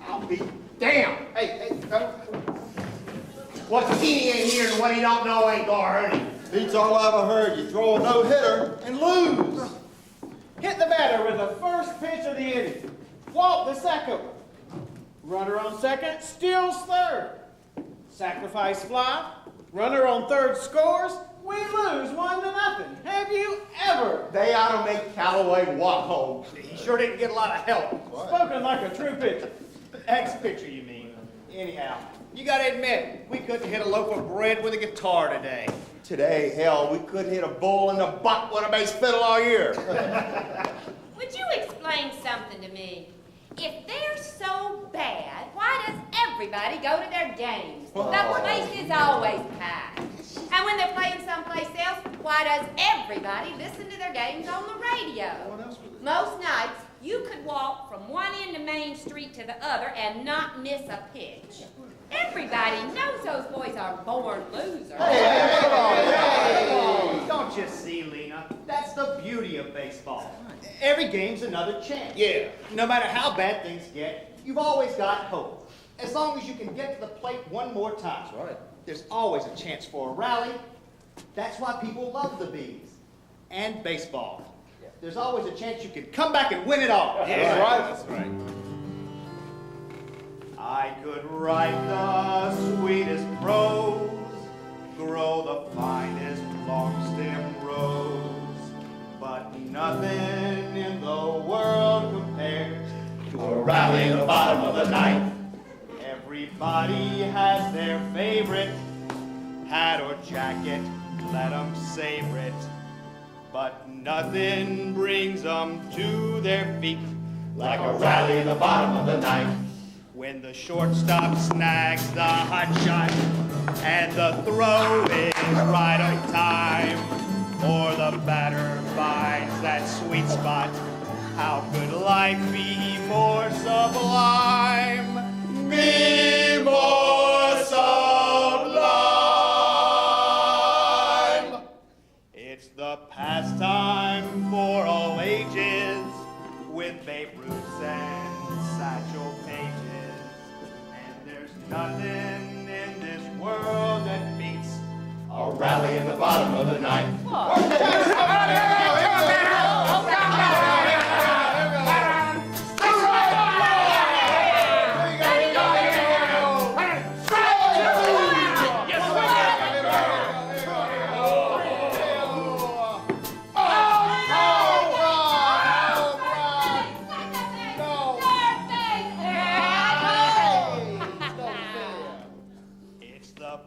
I'll be damned. Hey, what's Teeny in here and what he don't know ain't gonna hurt him? Beats all I've ever heard. You throw a no-hitter and lose. Hit the batter with the first pitch of the inning. Walk the second one. Runner on second, steals third. Sacrifice fly. Runner on third scores. We lose 1-0. Have you ever? They ought to make Callaway walk home. He sure didn't get a lot of help. Spoken like a true pitcher. Ex-pitcher, you mean. Anyhow, you gotta admit, we couldn't hit a loaf of bread with a guitar today. Today, hell, we could hit a bull in the butt with a bass fiddle all year. Would you explain something to me? If they're so bad, why does everybody go to their games? The place is always packed. And when they're playing someplace else, why does everybody listen to their games on the radio? Most nights, you could walk from one end of Main Street to the other and not miss a pitch. Everybody knows those boys are born losers. Hey, don't you see, Lena? That's the beauty of baseball. Every game's another chance. Yeah. No matter how bad things get, you've always got hope. As long as you can get to the plate one more time. That's right. There's always a chance for a rally. That's why people love the Bees. And baseball. There's always a chance you can come back and win it all. Yeah, That's right. I could write the sweetest prose, grow the finest long stem rose, but nothing in the world compares to a rally in the bottom of the ninth. Everybody has their favorite hat or jacket, let 'em savor it, but but nothing brings them to their feet like a rally in the bottom of the ninth. When the shortstop snags the hot shot and the throw is right on time, or the batter finds that sweet spot, how could life be more sublime? Be more sublime. It's the pastime for all ages with Babe Ruth and Satchel Pages. And there's nothing in this world that beats a rally in the bottom of the ninth.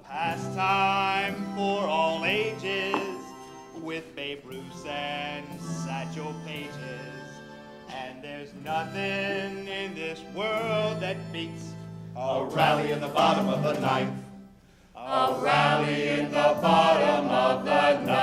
Pastime for all ages with Babe Ruth and Satchel Pages. And there's nothing in this world that beats a rally in the bottom of the ninth. A rally in the bottom of the ninth.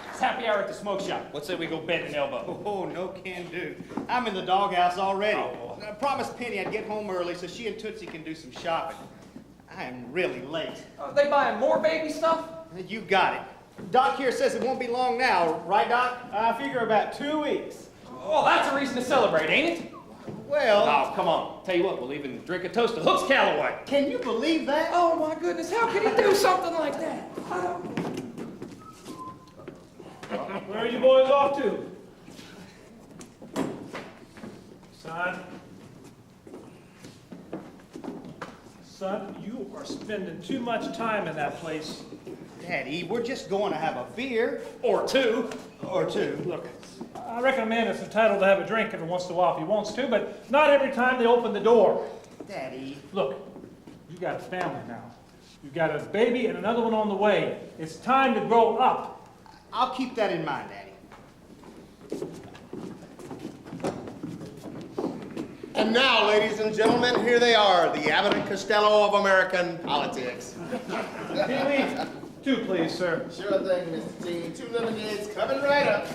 It's happy hour at the smoke shop. Let's say we go bend an elbow. Oh, no can do. I'm in the doghouse already. I promised Penny I'd get home early so she and Tootsie can do some shopping. I am really late. They buying more baby stuff? You got it. Doc here says it won't be long now, right, Doc? I figure about 2 weeks. Well, that's a reason to celebrate, ain't it? Well... Oh, come on. Tell you what, we'll even drink a toast to Hooks Calloway. Can you believe that? Oh, my goodness. How could he do something like that? Where are you boys off to? Son? Son, you are spending too much time in that place. Daddy, we're just going to have a beer. Or two. Or two. Look, I reckon a man is entitled to have a drink every once in a while if he wants to, but not every time they open the door. Daddy. Look, you got a family now. You've got a baby and another one on the way. It's time to grow up. I'll keep that in mind, Daddy. And now, ladies and gentlemen, here they are, the Abbott and Costello of American politics. Pee-wee, 2, please, sir. Sure thing, Mr. Teen. 2 lemonades coming right up.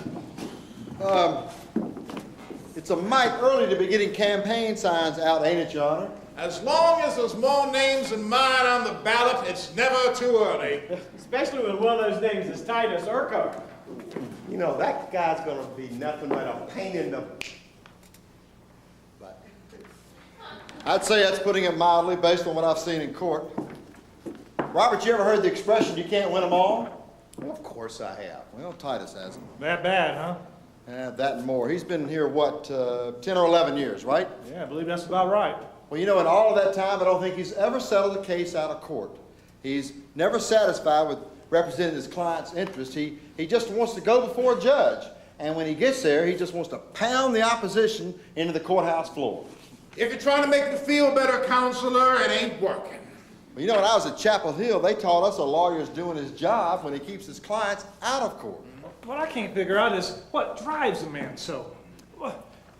It's a mite early to be getting campaign signs out, ain't it, Your Honor? As long as there's more names than mine on the ballot, it's never too early. Especially when one of those names is Titus Urquhart. You know, that guy's gonna be nothing but a pain in the... I'd say that's putting it mildly based on what I've seen in court. Robert, you ever heard the expression, you can't win them all? Well, of course I have. Well, Titus hasn't. That bad, huh? That and more. He's been here, what, 10 or 11 years, right? Yeah, I believe that's about right. Well, you know, in all of that time, I don't think he's ever settled a case out of court. He's never satisfied with representing his client's interest. He just wants to go before a judge. And when he gets there, he just wants to pound the opposition into the courthouse floor. If you're trying to make me feel better, counselor, it ain't working. Well, you know, when I was at Chapel Hill, they taught us a lawyer's doing his job when he keeps his clients out of court. What I can't figure out is what drives a man so.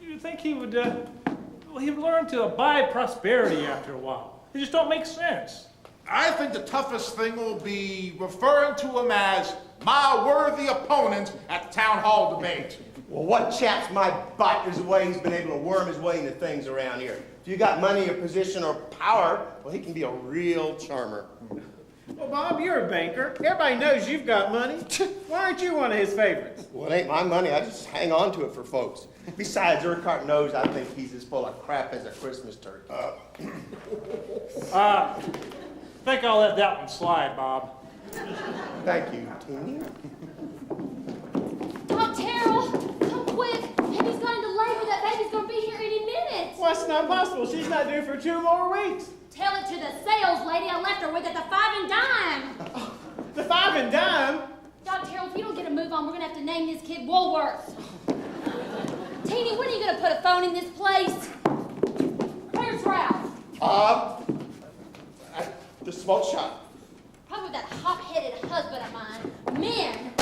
You think he would learn to abide prosperity after a while? It just don't make sense. I think the toughest thing will be referring to him as my worthy opponent at the town hall debate. Well, what chaps my butt is the way he's been able to worm his way into things around here. If you got money or position or power, well, he can be a real charmer. Well, Bob, you're a banker. Everybody knows you've got money. Why aren't you one of his favorites? Well, it ain't my money. I just hang on to it for folks. Besides, Urquhart knows I think he's as full of crap as a Christmas turkey. I think I'll let that one slide, Bob. Thank you, Teeny. Oh, Terrell, come quick. Baby's going into labor. That baby's going to be here any minute. Well, that's not possible. She's not due for 2 more weeks. Tell it to the sales lady I left her with at the 5 and Dime. The 5 and Dime? Dog Terrell, if you don't get a move to name this kid Woolworth. Teeny, when are you gonna put a phone in this place? Where's Ralph? At the smoke shop. Probably that hot-headed husband of mine. Men.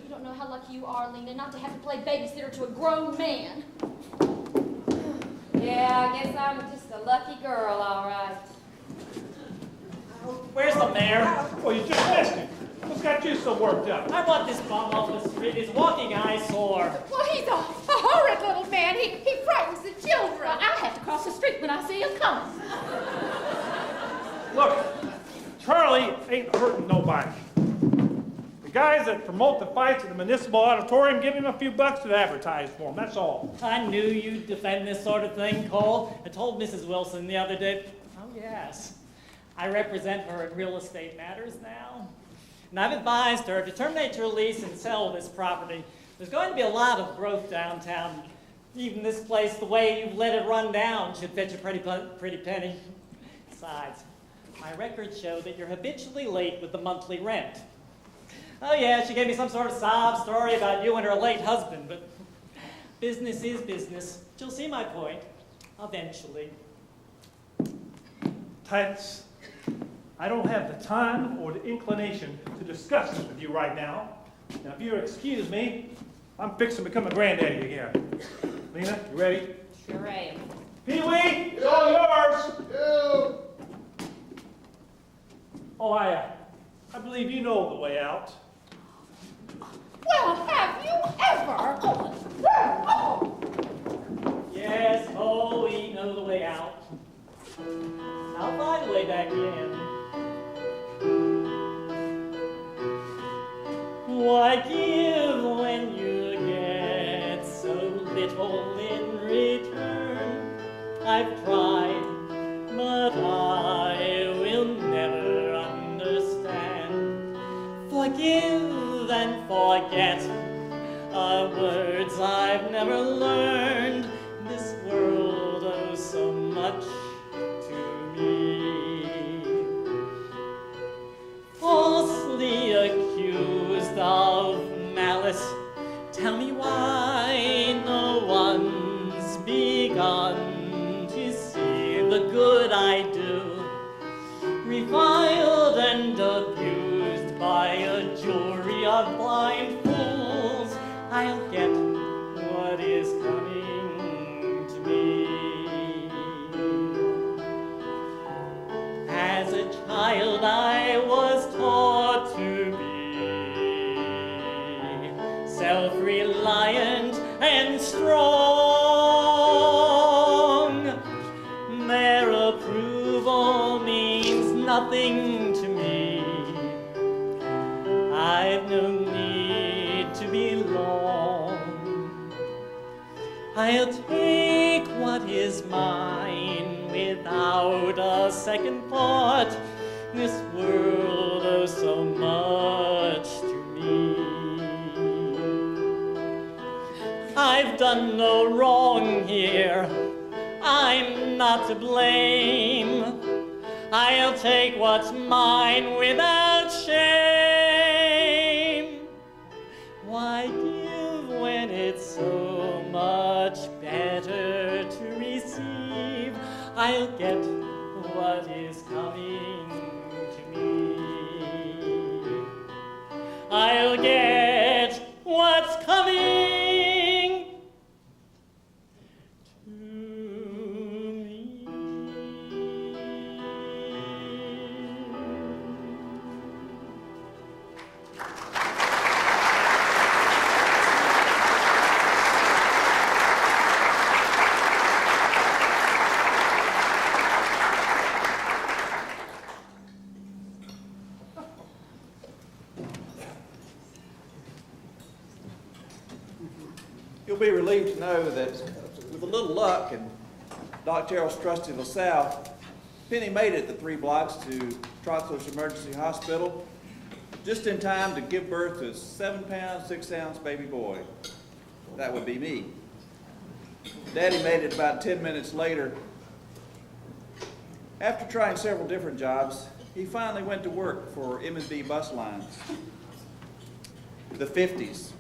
You don't know how lucky you are, Lena, not to have to play babysitter to a grown man. Yeah, I guess I'm just a lucky girl, all right. Where's the mayor? Well, you just missed him. What's got you so worked up? I want this bum off the street. He's a walking eyesore. Well, he's a horrid little man. He frightens the children. I have to cross the street when I see him coming. Look, Charlie ain't hurting nobody. The guys that promote the fights at the municipal auditorium give him a few bucks to advertise for him, that's all. I knew you'd defend this sort of thing, Cole. I told Mrs. Wilson the other day. Oh, yes. I represent her in real estate matters now. And I've advised her to terminate your lease and sell this property. There's going to be a lot of growth downtown. Even this place, the way you've let it run down, should fetch a pretty penny. Besides, my records show that you're habitually late with the monthly rent. Oh yeah, she gave me some sort of sob story about you and her late husband, but business is business. You'll see my point, eventually. Titus, I don't have the time or the inclination to discuss this with you right now. Now, if you'll excuse me, I'm fixing to become a granddaddy again. Lena, you ready? Sure am. Pee-wee, it's all yours. Oh, I believe you know the way out. Well, have you ever? Yes, oh, we know the way out. I'll find the way back in. Why give when you get so little in return? I've tried, but I will never understand. Forgive and forget are words I've never learned. This world owes so much to me. Falsely accused of malice, tell me why no one's begun to see the good I do. Reviled and abused by a jury of blind fools, I'll get what is coming to me. As a child I was taught to be self-reliant and strong. Their approval means nothing to me. I've no need to belong. I'll take what is mine without a second thought. This world owes so much to me. I've done no wrong here. I'm not to blame. I'll take what's mine without shame. Why give when it's so much better to receive? I'll get what is coming to me. I'll get what's coming. You'll be relieved to know that with a little luck and Doc Gerald's trusty LaSalle, Penny made it the 3 blocks to Trotler's Emergency Hospital just in time to give birth to a 7-pound, 6-ounce baby boy. That would be me. Daddy made it about 10 minutes later. After trying several different jobs, he finally went to work for M&B Bus Lines. The 50s.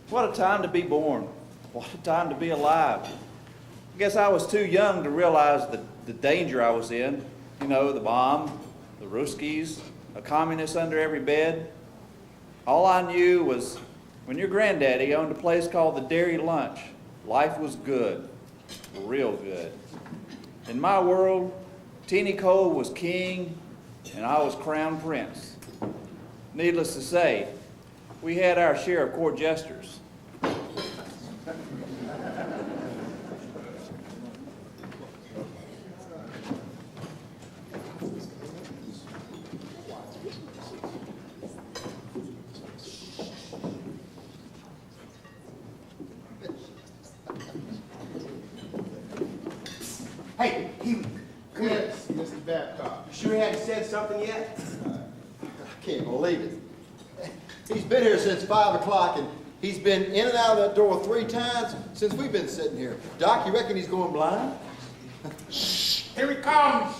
What a time to be born. What a time to be alive. I guess I was too young to realize the danger I was in. You know, the bomb, the Ruskies, a communist under every bed. All I knew was when your granddaddy owned a place called the Dairy Lunch, life was good, real good. In my world, Teeny Cole was king and I was crown prince. Needless to say, we had our share of court jesters. Hey, Huey, come here. Yes, Mr. Babcock. You sure he hadn't said something yet? I can't believe it. He's been here since 5 o'clock, and he's been in and out of that door 3 times since we've been sitting here. Doc, you reckon he's going blind? Here he comes.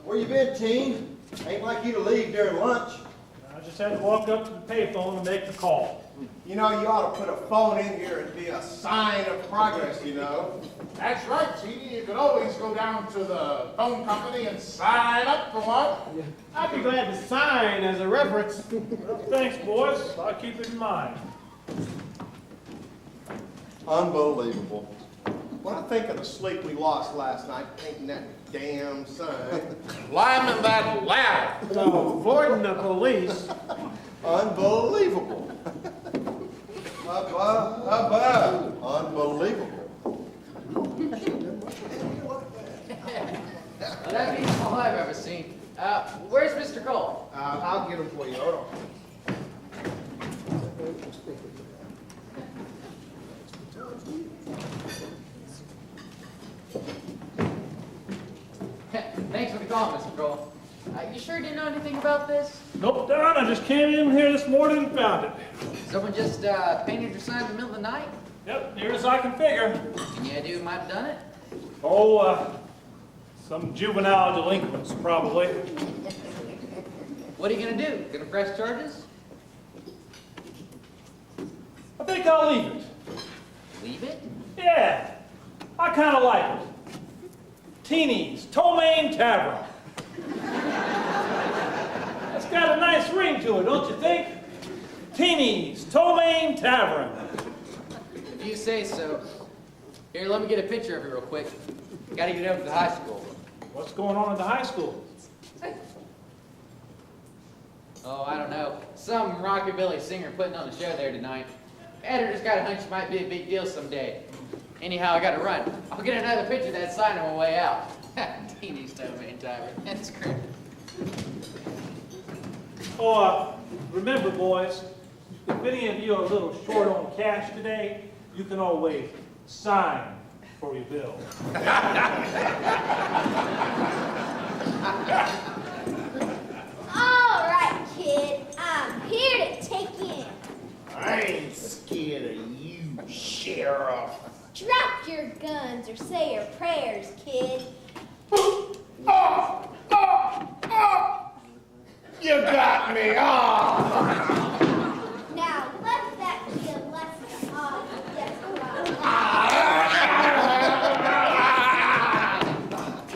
Where you been, teen? Ain't like you to leave during lunch. I just had to walk up to the payphone and make the call. You know, you ought to put a phone in here and be a sign of progress, you know. That's right, Teeny. You could always go down to the phone company and sign up for one. I'd be glad to sign as a reference. Well, thanks, boys. I'll keep it in mind. Unbelievable. When I think of the sleep we lost last night, painting that damn sign. Climbing that ladder. Avoiding the police. Unbelievable. Above. Unbelievable. Well, that beats all I've ever seen. Where's Mr. Cole? I'll get him for you. Hold on. Thanks for the call, Mr. Cole. You sure didn't know anything about this? Nope, Don, I just came in here this morning and found it. Someone just painted your sign in the middle of the night? Yep, near as I can figure. Any idea who might have done it? Oh, some juvenile delinquents, probably. What are you gonna do? Gonna press charges? I think I'll leave it. Leave it? Yeah, I kind of like it. Teeny's Ptomaine Tavern. That's got a nice ring to it, don't you think? Teeny's Ptomaine Tavern. If you say so. Here, let me get a picture of you real quick. Gotta get over to the high school. What's going on at the high school? Oh, I don't know. Some rockabilly singer putting on a show there tonight. Editor's got a hunch it might be a big deal someday. Anyhow, I gotta run. I'll get another picture of that sign on my way out. Teeny's Ptomaine Tavern. That's great. Oh, remember, boys, if any of you are a little short on cash today, you can always sign for your bill. All right, kid. I'm here to take you in. I ain't scared of you, Sheriff. Drop your guns or say your prayers, kid. You got me. Now let that be a lesson of desperado.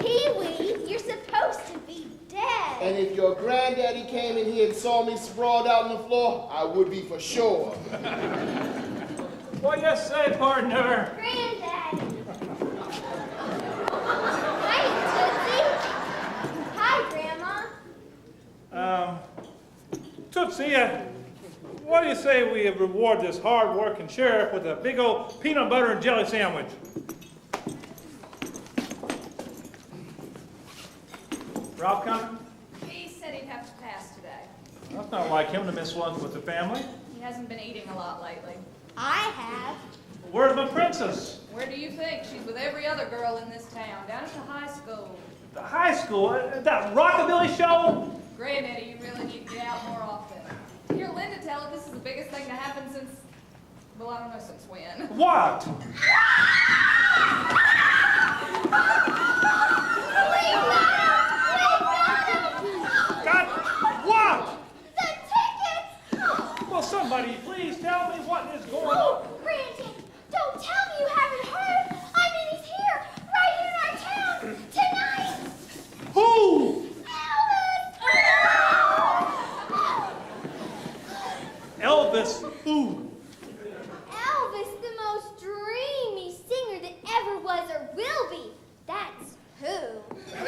Pee-wee, you're supposed to be dead. And if your granddaddy came in here and saw me sprawled out on the floor, I would be for sure. What you say, partner? Granddaddy. Hi, Tootsie. Hi, Grandma. Tootsie, what do you say we reward this hard-working sheriff with a big old peanut butter and jelly sandwich? Ralph coming? He said he'd have to pass today. That's not like him to miss lunch with the family. He hasn't been eating a lot lately. I have. Where's my princess? Where do you think? She's with every other girl in this town, down at the high school. The high school? That rockabilly show? Granddaddy, you really need to get out more often. Hear Linda tell it, this is the biggest thing to happen since Well, I don't know since when. What? Got what? The tickets! Will somebody please tell me what is going on? Oh, Randy, don't tell me you haven't heard. I mean, he's here, right here in our town, tonight. Who? Elvis who? Elvis, the most dreamy singer that ever was or will be. That's who.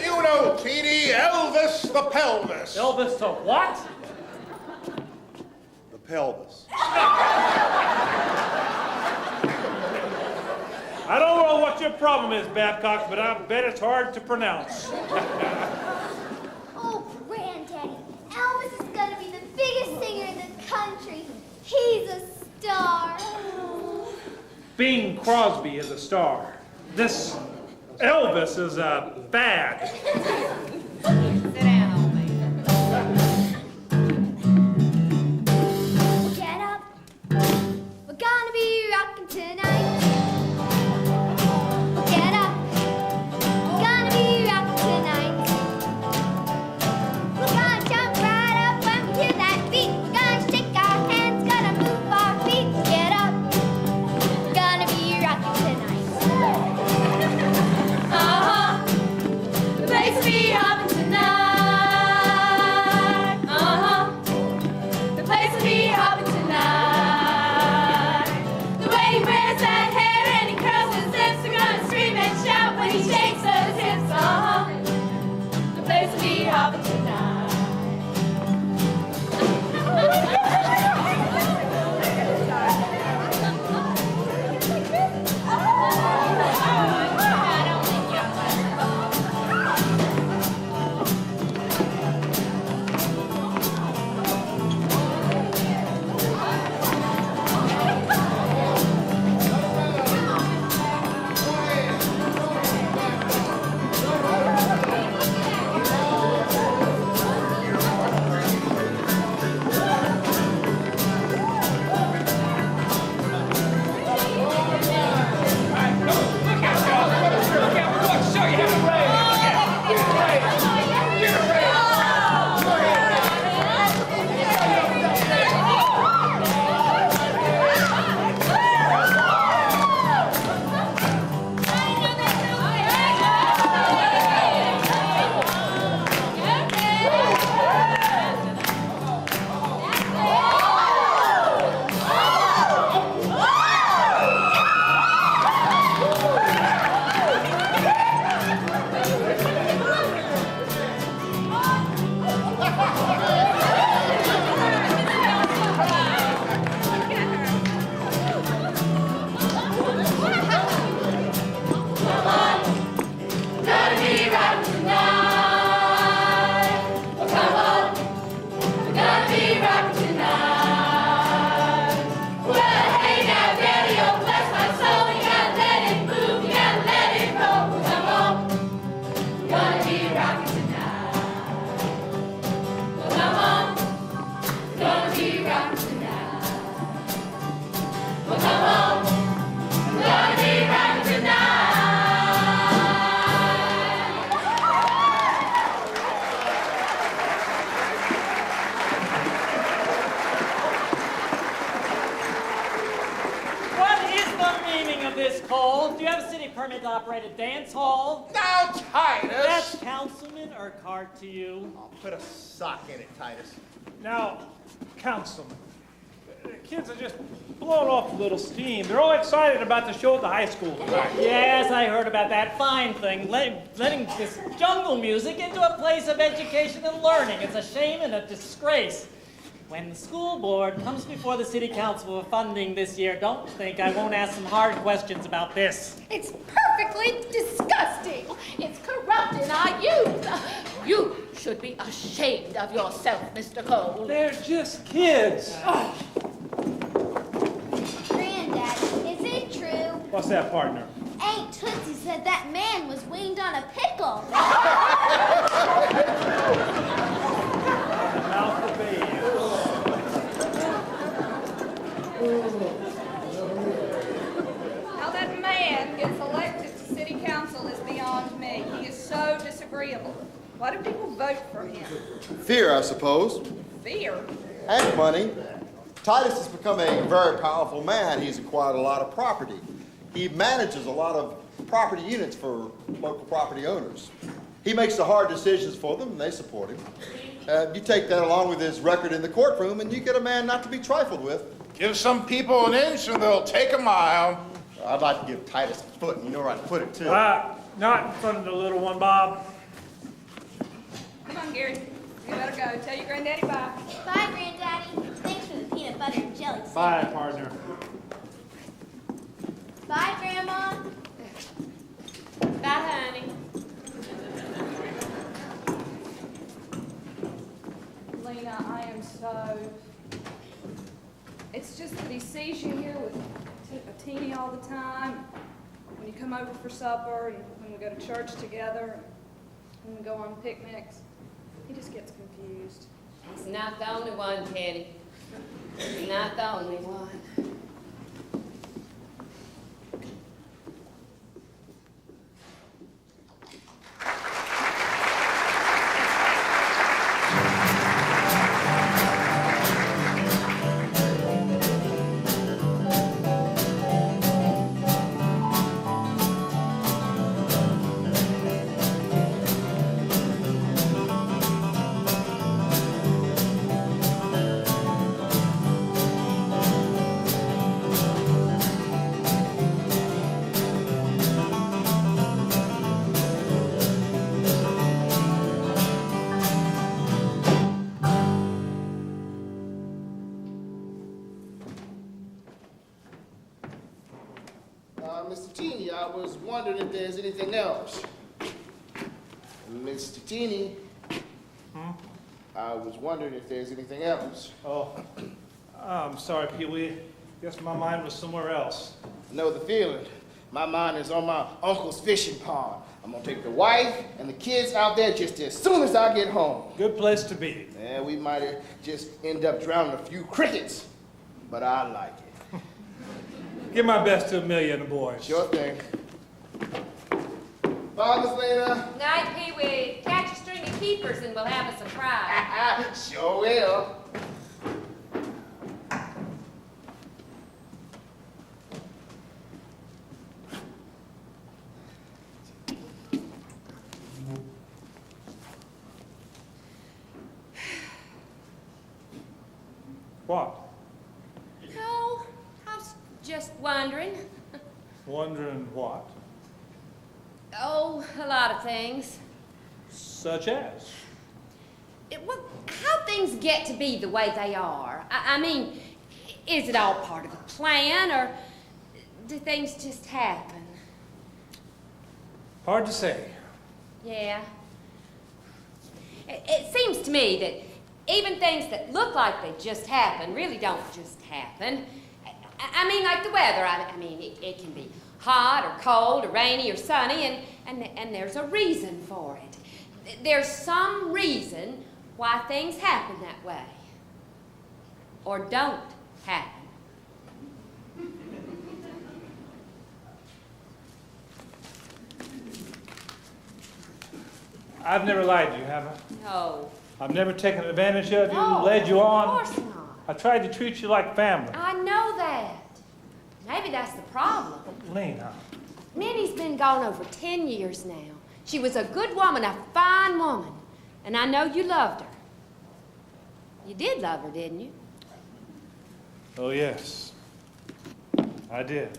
You know, Petey, Elvis the pelvis. Elvis to what? The pelvis. I don't know what your problem is, Babcock, but I bet it's hard to pronounce. Oh, Granddaddy, Elvis is gonna be the biggest singer in the country. He's a star. Bing Crosby is a star. This Elvis is a fad. Sit down, old man. Well, get up. We're gonna be rocking tonight. Well, get up. We're gonna be rocking tonight. We're gonna jump right up when we hear that beat. We're gonna shake our hands, gonna move our feet. Get up. We're gonna be rocking tonight. The place will be hopping tonight. The place will be hopping tonight. The way he wears that hair and he curls his lips, we're gonna scream and shout when he shakes those hips. The place will be hopping tonight. Operated dance hall. Now, Titus! That's Councilman Urquhart to you. Oh, put a sock in it, Titus. Now, Councilman, the kids are just blowing off a little steam. They're all excited about the show at the high school tonight. Yes, I heard about that fine thing, letting this jungle music into a place of education and learning. It's a shame and a disgrace. When the school board comes before the city council for funding this year, don't think I won't ask some hard questions about this. It's perfectly disgusting. It's corrupting our youth. You should be ashamed of yourself, Mr. Cole. They're just kids. Oh. Granddad, is it true? What's that, partner? Aunt Tootsie said that man was winged on a pickle. Mouth the baby. gets elected to city council is beyond me. He is so disagreeable. Why do people vote for him? Fear, I suppose. Fear. And money. Titus has become a very powerful man. He's acquired a lot of property. He manages a lot of property units for local property owners. He makes the hard decisions for them, and they support him. You take that along with his record in the courtroom, and you get a man not to be trifled with. Give some people an inch, and they'll take a mile. I'd like to give Titus a foot, and you know where I put it, too. Not in front of the little one, Bob. Come on, Gary. You better go. Tell your granddaddy bye. Bye, Granddaddy. Thanks for the peanut butter and jelly sandwich. Bye, partner. Bye, Grandma. Bye, honey. Lena, I am so... It's just that he sees you here with a teeny all the time. When you come over for supper, and when we go to church together, and when we go on picnics, he just gets confused. He's not the only one, Teddy. He's not the only one. Mr. Teeny, I was wondering if there's anything else. Mr. Teeny, I was wondering if there's anything else. Oh, I'm sorry, Pee-wee. Guess my mind was somewhere else. I know the feeling. My mind is on my uncle's fishing pond. I'm gonna take the wife and the kids out there just as soon as I get home. Good place to be. Yeah, we might just end up drowning a few crickets, but I like it. Give my best to Amelia and the boys. Sure thing. Bye, Miss Lena. Night, Pee-wee. Catch a string of keepers and we'll have a surprise. Sure will. What? No, I was just wondering. Wondering what? Oh, a lot of things. Such as? How things get to be the way they are. I mean, is it all part of a plan, or do things just happen? Hard to say. Yeah. It seems to me that even things that look like they just happen really don't just happen. I mean, like the weather. I mean, it can be hot or cold or rainy or sunny, and there's a reason for it. There's some reason why things happen that way. Or don't happen. I've never lied to you, have I? No. I've never taken advantage of you, No, led you on. Of course not. I tried to treat you like family. I know that. Maybe that's the problem. Lena. Minnie's been gone over 10 years now. She was a good woman, a fine woman. And I know you loved her. You did love her, didn't you? Oh, yes. I did.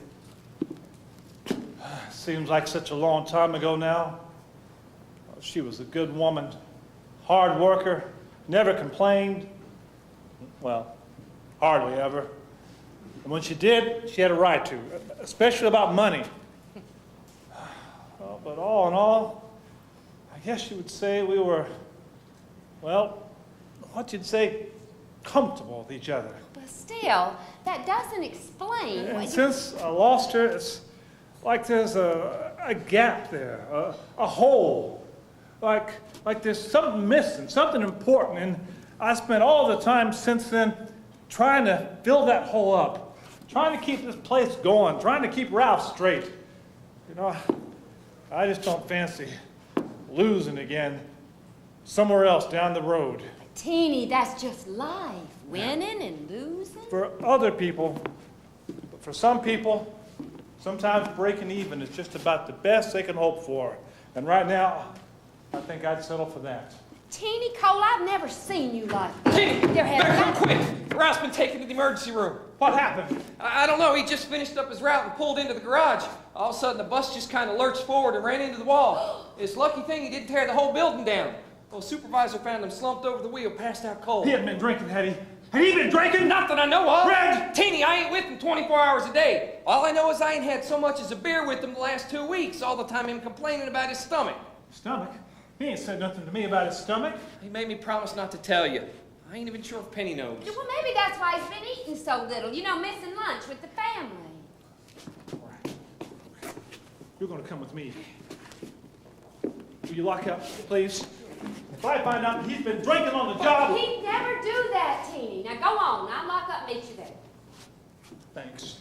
Seems like such a long time ago now. She was a good woman, hard worker, never complained. Well, hardly ever. And when she did, she had a right to, especially about money. Well, but all in all, I guess you would say we were, well, what you'd say, comfortable with each other. But still, that doesn't explain And what you... since I lost her, it's like there's a gap there, a hole. Like there's something missing, something important, and I spent all the time since then trying to fill that hole up, trying to keep this place going, trying to keep Ralph straight. You know, I just don't fancy losing again somewhere else down the road. Teeny, that's just life. Winning and losing. For other people, but for some people, sometimes breaking even is just about the best they can hope for. And right now, I think I'd settle for that. Teeny Cole, I've never seen you like that. Teeny, There better has come quick. Ralph's been taken to the emergency room. What happened? I don't know. He just finished up his route and pulled into the garage. All of a sudden, the bus just kind of lurched forward and ran into the wall. It's a lucky thing he didn't tear the whole building down. Well, supervisor found him slumped over the wheel, passed out cold. He hadn't been drinking, had he? Had he been drinking? Not that I know of. Red! Teeny, I ain't with him 24 hours a day. All I know is I ain't had so much as a beer with him the last 2 weeks, all the time him complaining about his stomach. Stomach? He ain't said nothing to me about his stomach. He made me promise not to tell you. I ain't even sure if Penny knows. Well, maybe that's why he's been eating so little. You know, missing lunch with the family. You're gonna come with me. Will you lock up, please? If I find out that he's been drinking on the job... He'd never do that, Teeny. Now go on. I'll lock up and meet you there. Thanks.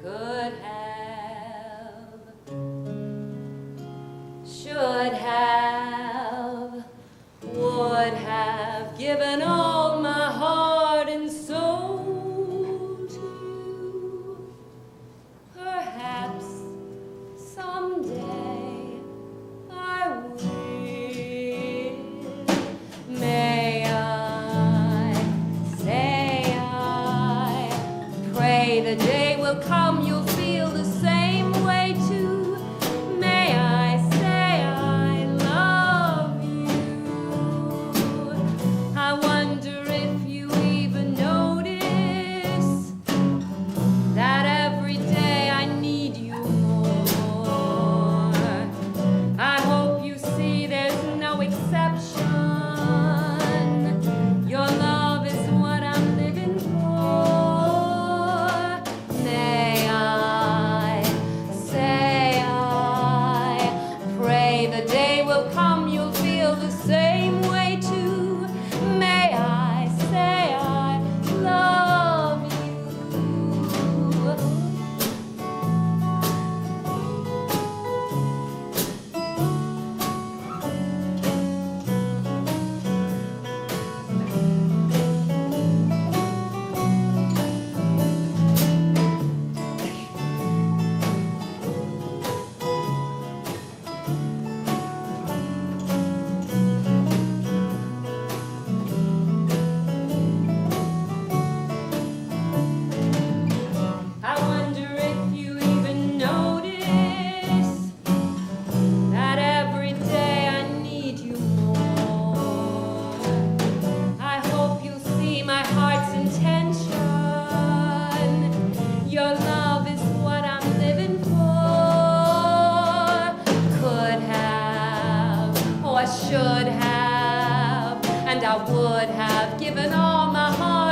Could have, should have, would have given all my heart and soul to you. Perhaps someday I will. May I say I pray the day will come you'll feel the same way too. May I say I love you. I wonder if you even notice that every day I need you more. I hope you see there's no exception. Your love is what I'm living for. May I say I pray the day will come you'll feel the same way too. May I say I love you. I wonder if you even notice that every day I need you more. I hope you'll see my heart's intention. Your love is what I'm living for. Could have, or I should have, and I would have given all my heart